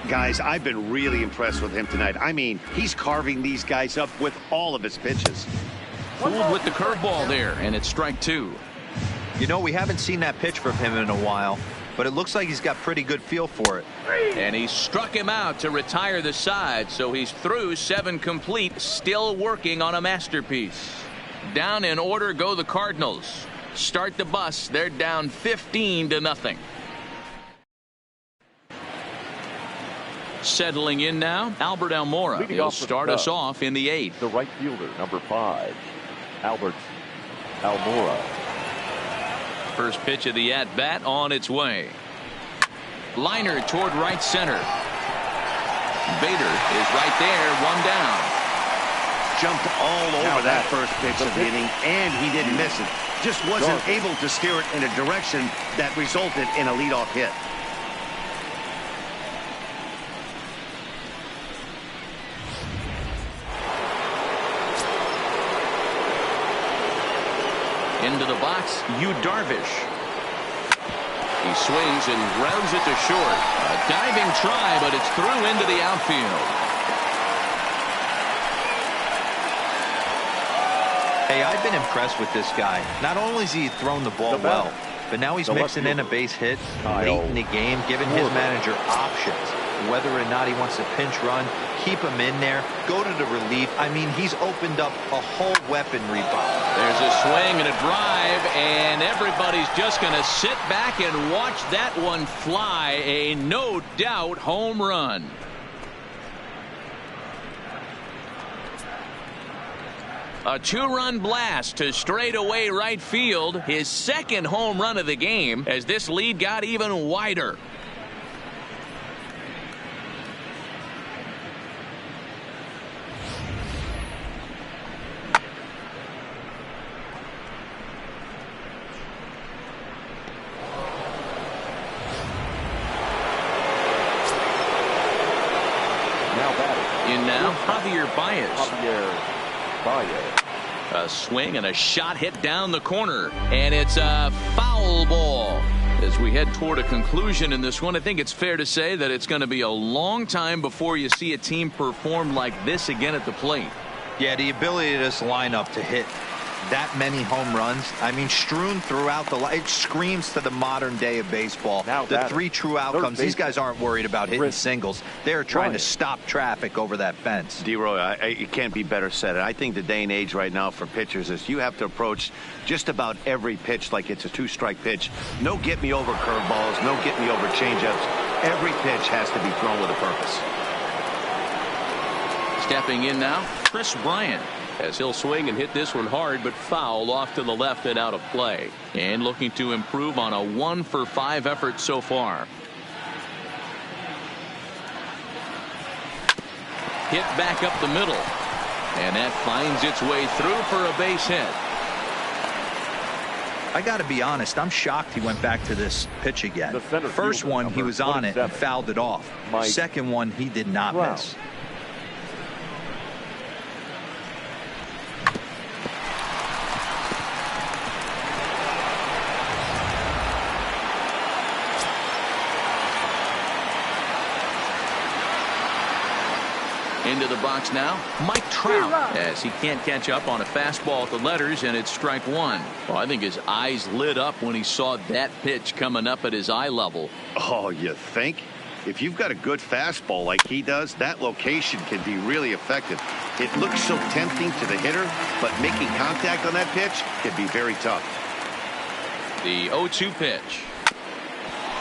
Guys, I've been really impressed with him tonight. I mean, he's carving these guys up with all of his pitches. Fooled with the curveball there, and it's strike 2. You know, we haven't seen that pitch from him in a while, but it looks like he's got pretty good feel for it. And he struck him out to retire the side, so he's through 7 complete, still working on a masterpiece. Down in order go the Cardinals. Start the bus. They're down 15-0. Settling in now, Albert Almora. He'll start us off in the 8th. The right fielder, number 5, Albert Almora. First pitch of the at-bat on its way. Liner toward right center. Bader is right there, 1 down. Jumped all over that first pitch of the inning, and he didn't miss it. Just wasn't able to steer it in a direction that resulted in a leadoff hit. Into the box, Yu Darvish. He swings and grounds it to short. A diving try, but it's through into the outfield. Hey, I've been impressed with this guy. Not only has he thrown the ball well, but now he's mixing in a base hit late in the game, giving his manager options. Whether or not he wants to pinch run, keep him in there, go to the relief. I mean, he's opened up a whole weaponry box. There's a swing and a drive, and everybody's just going to sit back and watch that one fly. A no doubt home run. A 2-run blast to straightaway right field. His 2nd home run of the game as this lead got even wider. In now, Javier Baez. Javier Baez. A swing and a shot hit down the corner, and it's a foul ball. As we head toward a conclusion in this one, I think it's fair to say that it's going to be a long time before you see a team perform like this again at the plate. Yeah, the ability of this lineup to hit that many home runs, I mean, strewn throughout the line, it screams to the modern day of baseball. Now the three true outcomes. These guys aren't worried about hitting singles. They're trying to stop traffic over that fence. D-Roy, it can't be better said. I think the day and age right now for pitchers is you have to approach just about every pitch like it's a two-strike pitch. No get-me-over curveballs, no get-me-over changeups. Every pitch has to be thrown with a purpose. Stepping in now, Chris Bryant. As he'll swing and hit this one hard, but foul off to the left and out of play. And looking to improve on a 1-for-5 effort so far. Hit back up the middle. And that finds its way through for a base hit. I got to be honest, I'm shocked he went back to this pitch again. First one, he was on it and fouled it off. Second one, he did not miss. Into the box now, Mike Trout, as he can't catch up on a fastball at the letters, and it's strike one. Well, I think his eyes lit up when he saw that pitch coming up at his eye level. Oh, you think? If you've got a good fastball like he does, that location can be really effective. It looks so tempting to the hitter, but making contact on that pitch can be very tough. The 0-2 pitch.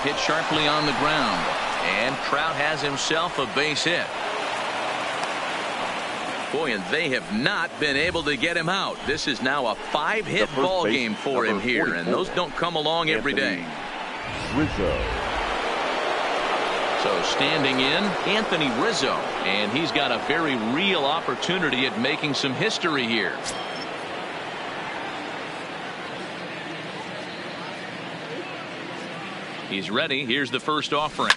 Hit sharply on the ground, and Trout has himself a base hit. Boy, and they have not been able to get him out. This is now a 5-hit ball game for him here, and those don't come along every day. Rizzo. So standing in, Anthony Rizzo, and he's got a very real opportunity at making some history here. He's ready. Here's the first offering.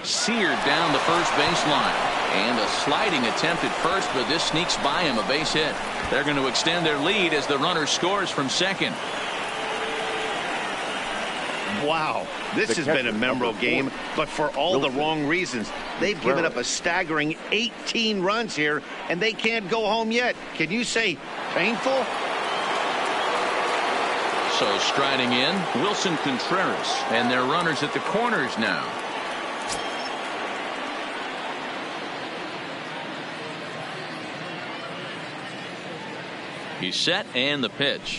Seared down the first baseline. And a sliding attempt at first, but this sneaks by him, a base hit. They're going to extend their lead as the runner scores from second. Wow, this has been a memorable game, but for all the wrong reasons. They've given up a staggering 18 runs here, and they can't go home yet. Can you say painful? So striding in, Wilson Contreras, and their runners at the corners now. He's set, and the pitch.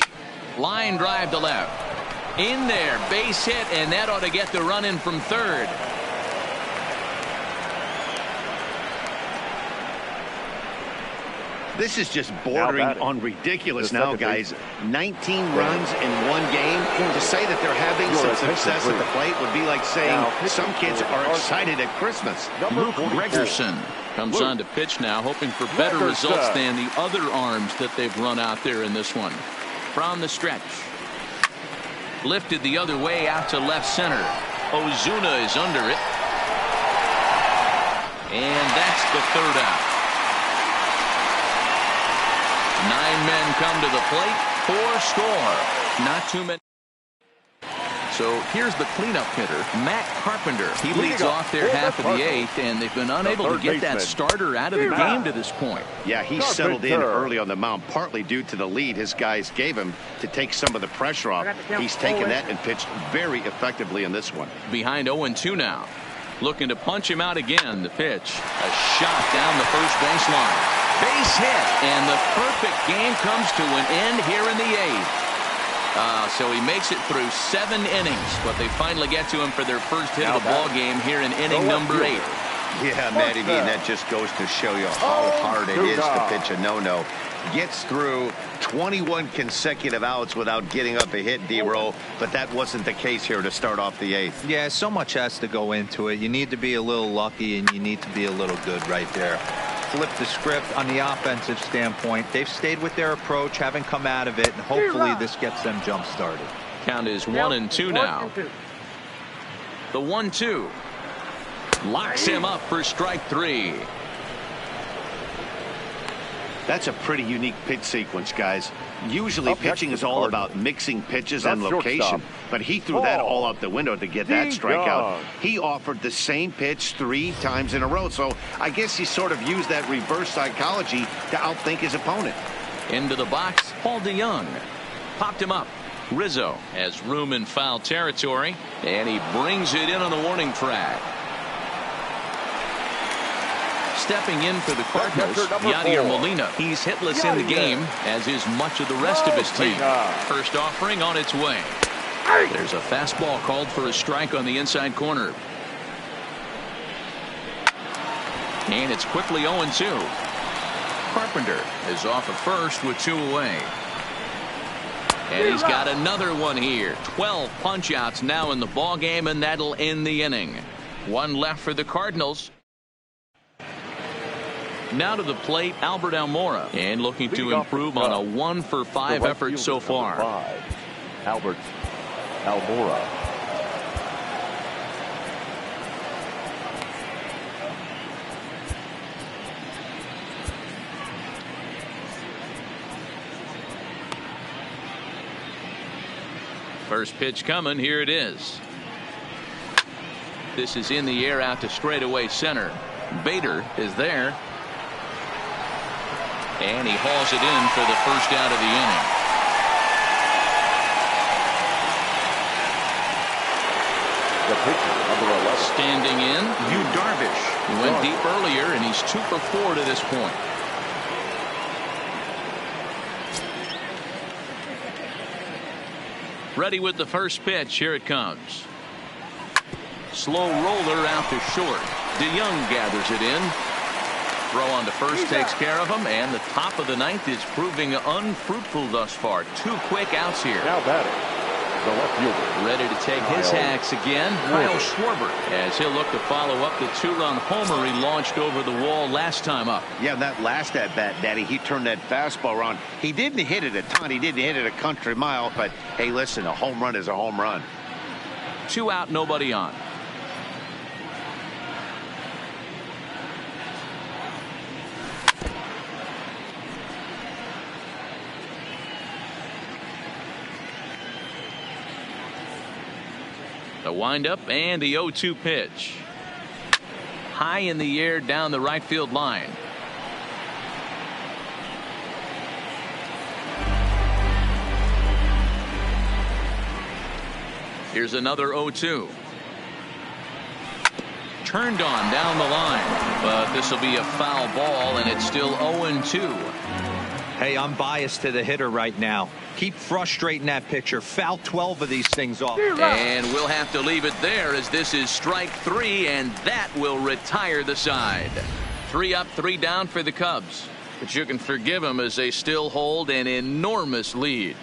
Line drive to left. In there, base hit, and that ought to get the run in from third. This is just bordering on ridiculous now, guys. 19 runs in one game. To say that they're having some success at the plate would be like saying some kids are excited at Christmas. Luke Gregerson comes on to pitch now, hoping for better results than the other arms that they've run out there in this one. From the stretch. Lifted the other way out to left center. Ozuna is under it. And that's the third out. 9 men come to the plate, 4 score. Not too many. So here's the cleanup hitter, Matt Carpenter. He leads off their half of the 8th, and they've been unable to get that starter out of the game to this point. Yeah, he settled in early on the mound, partly due to the lead his guys gave him to take some of the pressure off. He's taken that and pitched very effectively in this one. Behind 0-2 now. Looking to punch him out again. The pitch. A shot down the first baseline. Base hit, and the perfect game comes to an end here in the 8th. So he makes it through 7 innings, but they finally get to him for their first hit of the ball game here in inning number 8. Yeah, Matty V, that just goes to show you how hard it is to pitch a no-no. Gets through 21 consecutive outs without getting up a hit, D-Roll, but that wasn't the case here to start off the 8th. Yeah, so much has to go into it. You need to be a little lucky, and you need to be a little good right there. Flip the script on the offensive standpoint. They've stayed with their approach, haven't come out of it, and hopefully this gets them jump started. Count is 1-2 now. The 1-2 locks him up for strike 3. That's a pretty unique pitch sequence, guys. Usually pitching is all about mixing pitches and location, but he threw that all out the window to get that strikeout. He offered the same pitch 3 times in a row, so I guess he sort of used that reverse psychology to outthink his opponent. Into the box, Paul DeYoung. Popped him up. Rizzo has room in foul territory, and he brings it in on the warning track. Stepping in for the Cardinals, Yadier Molina. He's hitless in the game, as is much of the rest of his team. First offering on its way. There's a fastball called for a strike on the inside corner. And it's quickly 0-2. Carpenter is off at first with 2 away. And he's got another one here. 12 punch-outs now in the ball game, and that'll end the inning. 1 left for the Cardinals. Now to the plate, Albert Almora, and looking to improve on a 1-for-5 effort so far. Albert Almora. First pitch coming. Here it is. This is in the air out to straightaway center. Bader is there. And he hauls it in for the first out of the inning. The pitcher, number 11. Standing in, Yu Darvish. He went deep earlier, and he's 2 for 4 to this point. Ready with the first pitch. Here it comes. Slow roller out to short. DeYoung gathers it in. Throw on to first takes care of him, and the top of the 9th is proving unfruitful thus far. 2 quick outs here. Now batting, the left fielder. Ready to take his hacks again, Kyle Schwarber, as he'll look to follow up the 2-run homer he launched over the wall last time up. Yeah, that last at-bat, Daddy, he turned that fastball around. He didn't hit it a ton. He didn't hit it a country mile, but hey, listen, a home run is a home run. 2 out, nobody on. The windup and the 0-2 pitch. High in the air down the right field line. Here's another 0-2. Turned on down the line, but this will be a foul ball, and it's still 0-2. Hey, I'm biased to the hitter right now. Keep frustrating that pitcher. Foul 12 of these things off. And we'll have to leave it there, as this is strike 3, and that will retire the side. 3 up, 3 down for the Cubs. But you can forgive them as they still hold an enormous lead.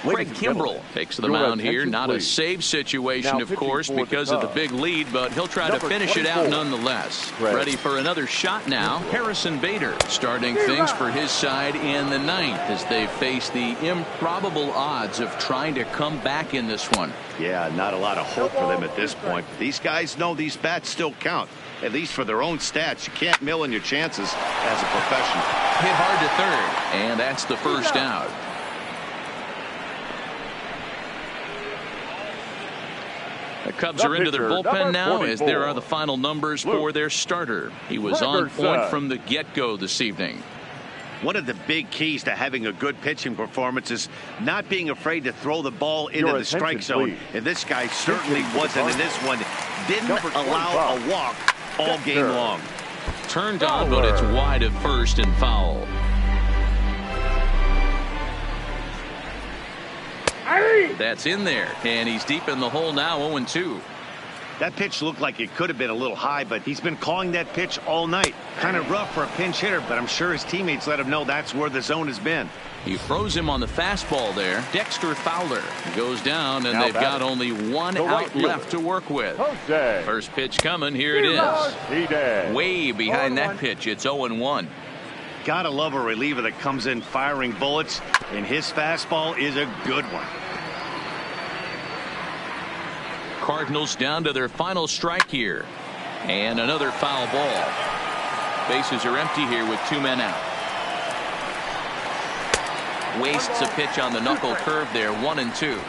Craig Kimbrell takes the mound here. Not a save situation, of course, because of the big lead, but he'll try to finish it out nonetheless. Ready for another shot now. Harrison Bader starting things for his side in the 9th as they face the improbable odds of trying to come back in this one. Yeah, not a lot of hope for them at this point. These guys know these bats still count, at least for their own stats. You can't mill in your chances as a professional. Hit hard to third, and that's the first out. The Cubs are into their bullpen now, as there are the final numbers for their starter. He was on point from the get-go this evening. One of the big keys to having a good pitching performance is not being afraid to throw the ball into the strike zone. And this guy certainly wasn't in this one. Didn't allow a walk all game long. Turned on, but it's wide at first and foul. That's in there, and he's deep in the hole now, 0-2. That pitch looked like it could have been a little high, but he's been calling that pitch all night. Kind of rough for a pinch hitter, but I'm sure his teammates let him know that's where the zone has been. He froze him on the fastball there. Dexter Fowler goes down, and they've got only 1 out left to work with. First pitch coming. Here it is. Way behind that pitch. It's 0-1. Gotta love a reliever that comes in firing bullets, and his fastball is a good one. Cardinals down to their final strike here. And another foul ball. Bases are empty here with 2 men out. Wastes a pitch on the knuckle curve there, 1-2.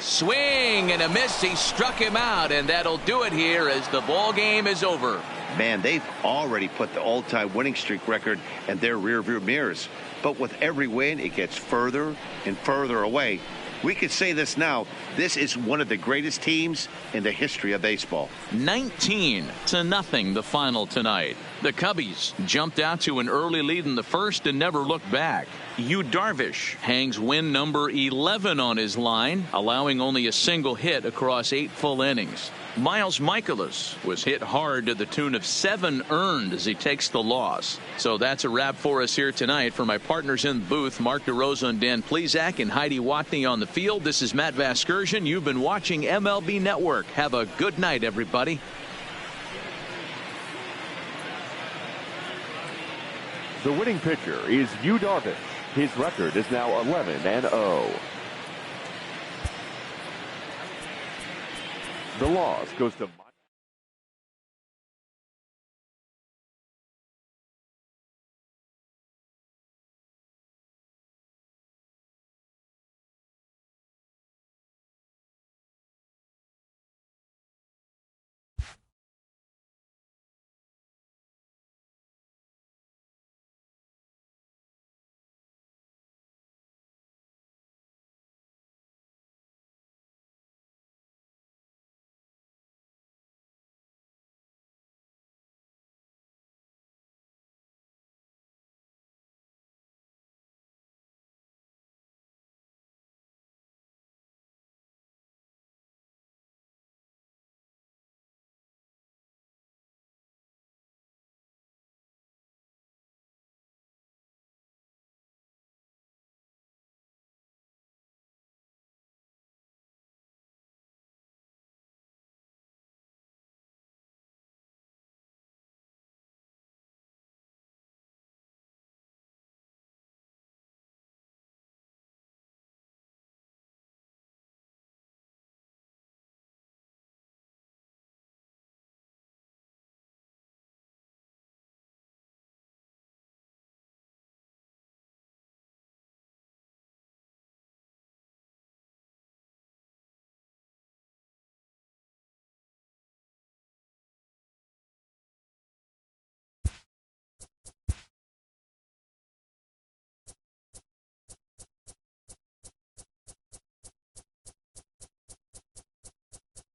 Swing and a miss. He struck him out, and that'll do it here as the ball game is over. Man, they've already put the all-time winning streak record in their rearview mirrors. But with every win, it gets further and further away. We could say this now. This is one of the greatest teams in the history of baseball. 19-0 the final tonight. The Cubbies jumped out to an early lead in the first and never looked back. Yu Darvish hangs win number 11 on his line, allowing only a single hit across 8 full innings. Miles Mikolas was hit hard to the tune of 7 earned as he takes the loss. So that's a wrap for us here tonight. For my partners in the booth, Mark DeRosa and Dan Plesac and Heidi Watney on the field, this is Matt Vasgersian. You've been watching MLB Network. Have a good night, everybody. The winning pitcher is Yu Darvish. His record is now 11-0. The loss goes to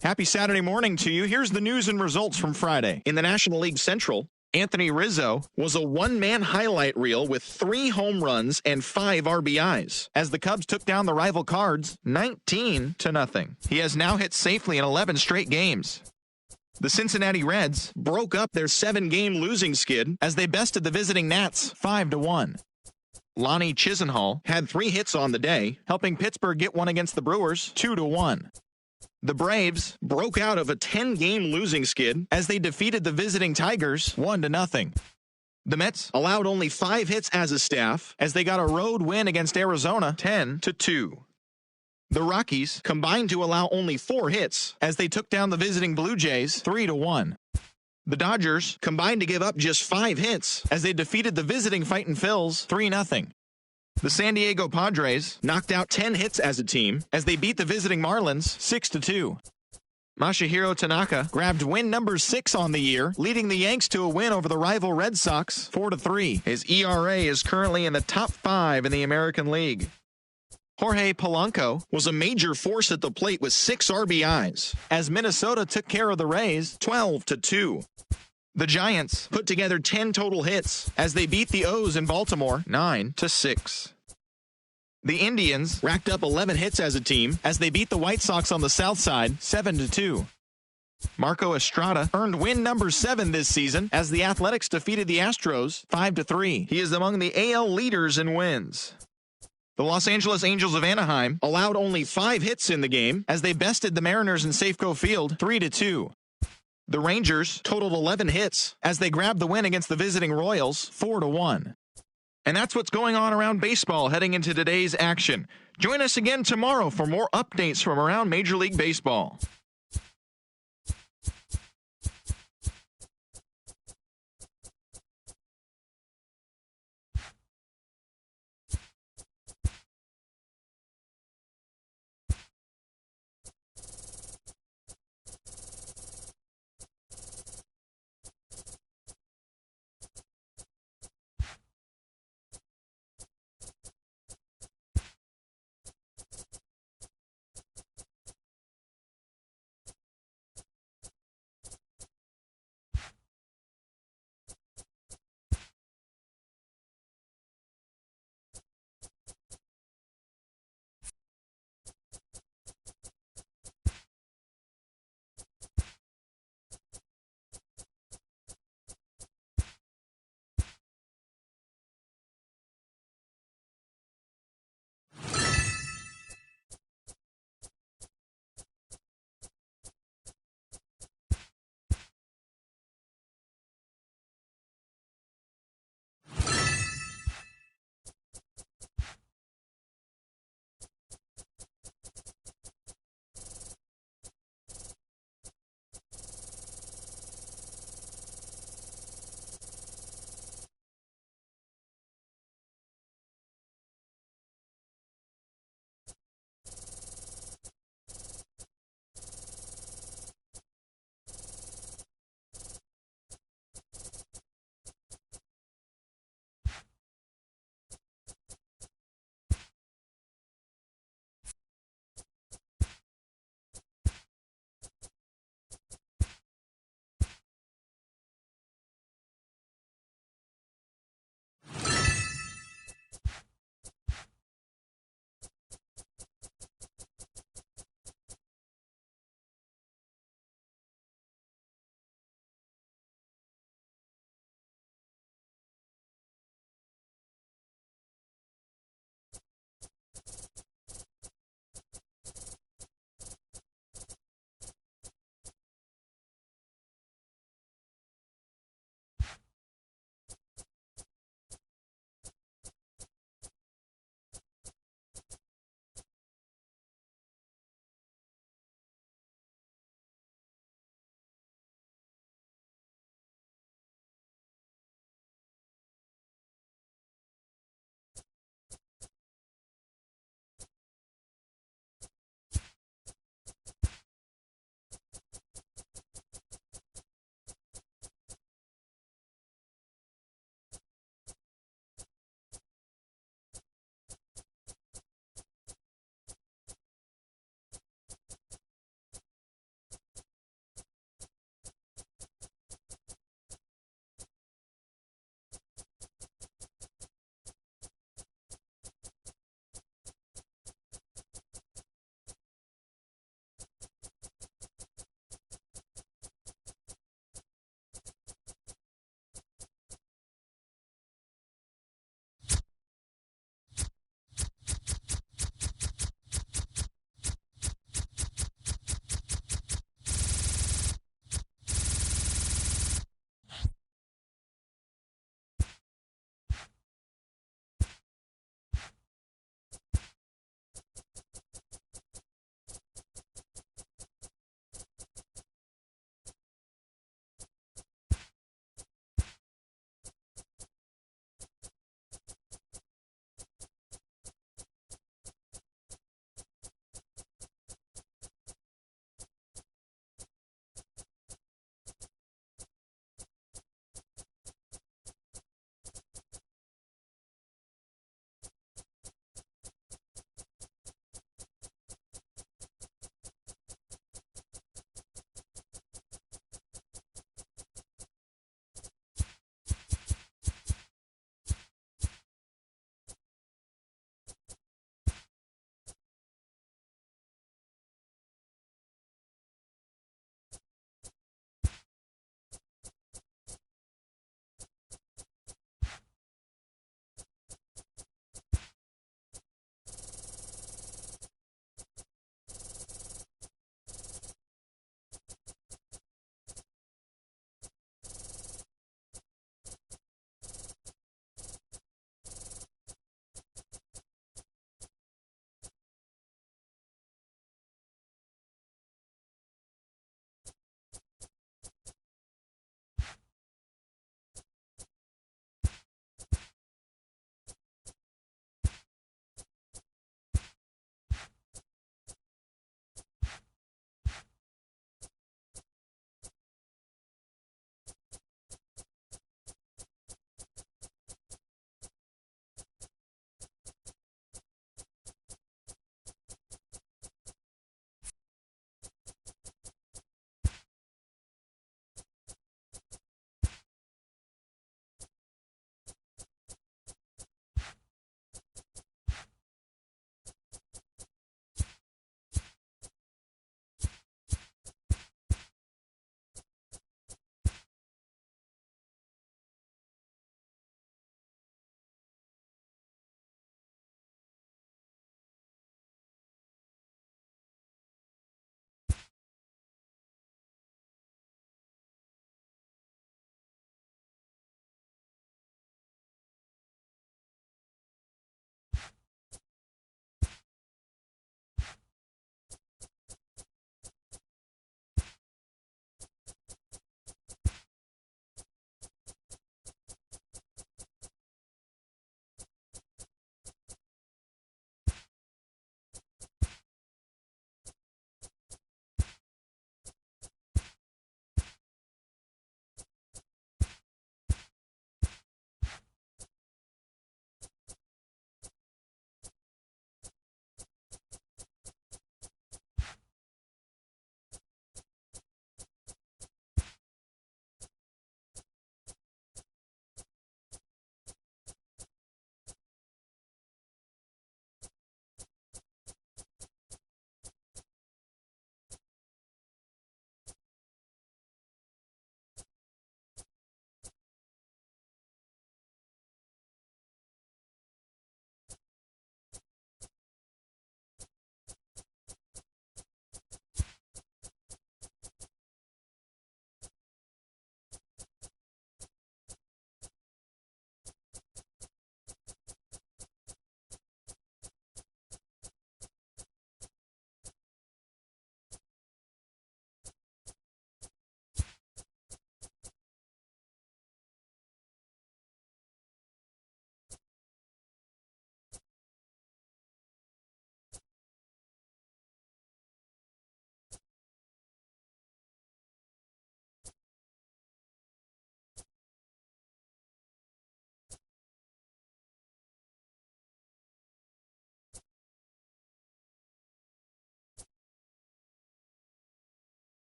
Happy Saturday morning to you. Here's the news and results from Friday. In the National League Central, Anthony Rizzo was a one-man highlight reel with 3 home runs and 5 RBIs as the Cubs took down the rival Cards 19-0. He has now hit safely in 11 straight games. The Cincinnati Reds broke up their 7-game losing skid as they bested the visiting Nats 5-1. Lonnie Chisenhall had 3 hits on the day, helping Pittsburgh get one against the Brewers 2-1. The Braves broke out of a 10-game losing skid as they defeated the visiting Tigers 1-0. The Mets allowed only 5 hits as a staff as they got a road win against Arizona 10-2. The Rockies combined to allow only 4 hits as they took down the visiting Blue Jays 3-1. The Dodgers combined to give up just 5 hits as they defeated the visiting Fightin' Phils 3-0. The San Diego Padres knocked out 10 hits as a team as they beat the visiting Marlins 6-2. Masahiro Tanaka grabbed win number 6 on the year, leading the Yanks to a win over the rival Red Sox 4-3. His ERA is currently in the top 5 in the American League. Jorge Polanco was a major force at the plate with 6 RBIs as Minnesota took care of the Rays 12-2. The Giants put together 10 total hits as they beat the O's in Baltimore 9-6. The Indians racked up 11 hits as a team as they beat the White Sox on the South Side 7-2. Marco Estrada earned win number 7 this season as the Athletics defeated the Astros 5-3. He is among the AL leaders in wins. The Los Angeles Angels of Anaheim allowed only 5 hits in the game as they bested the Mariners in Safeco Field 3-2. The Rangers totaled 11 hits as they grabbed the win against the visiting Royals 4-1. And that's what's going on around baseball heading into today's action. Join us again tomorrow for more updates from around Major League Baseball.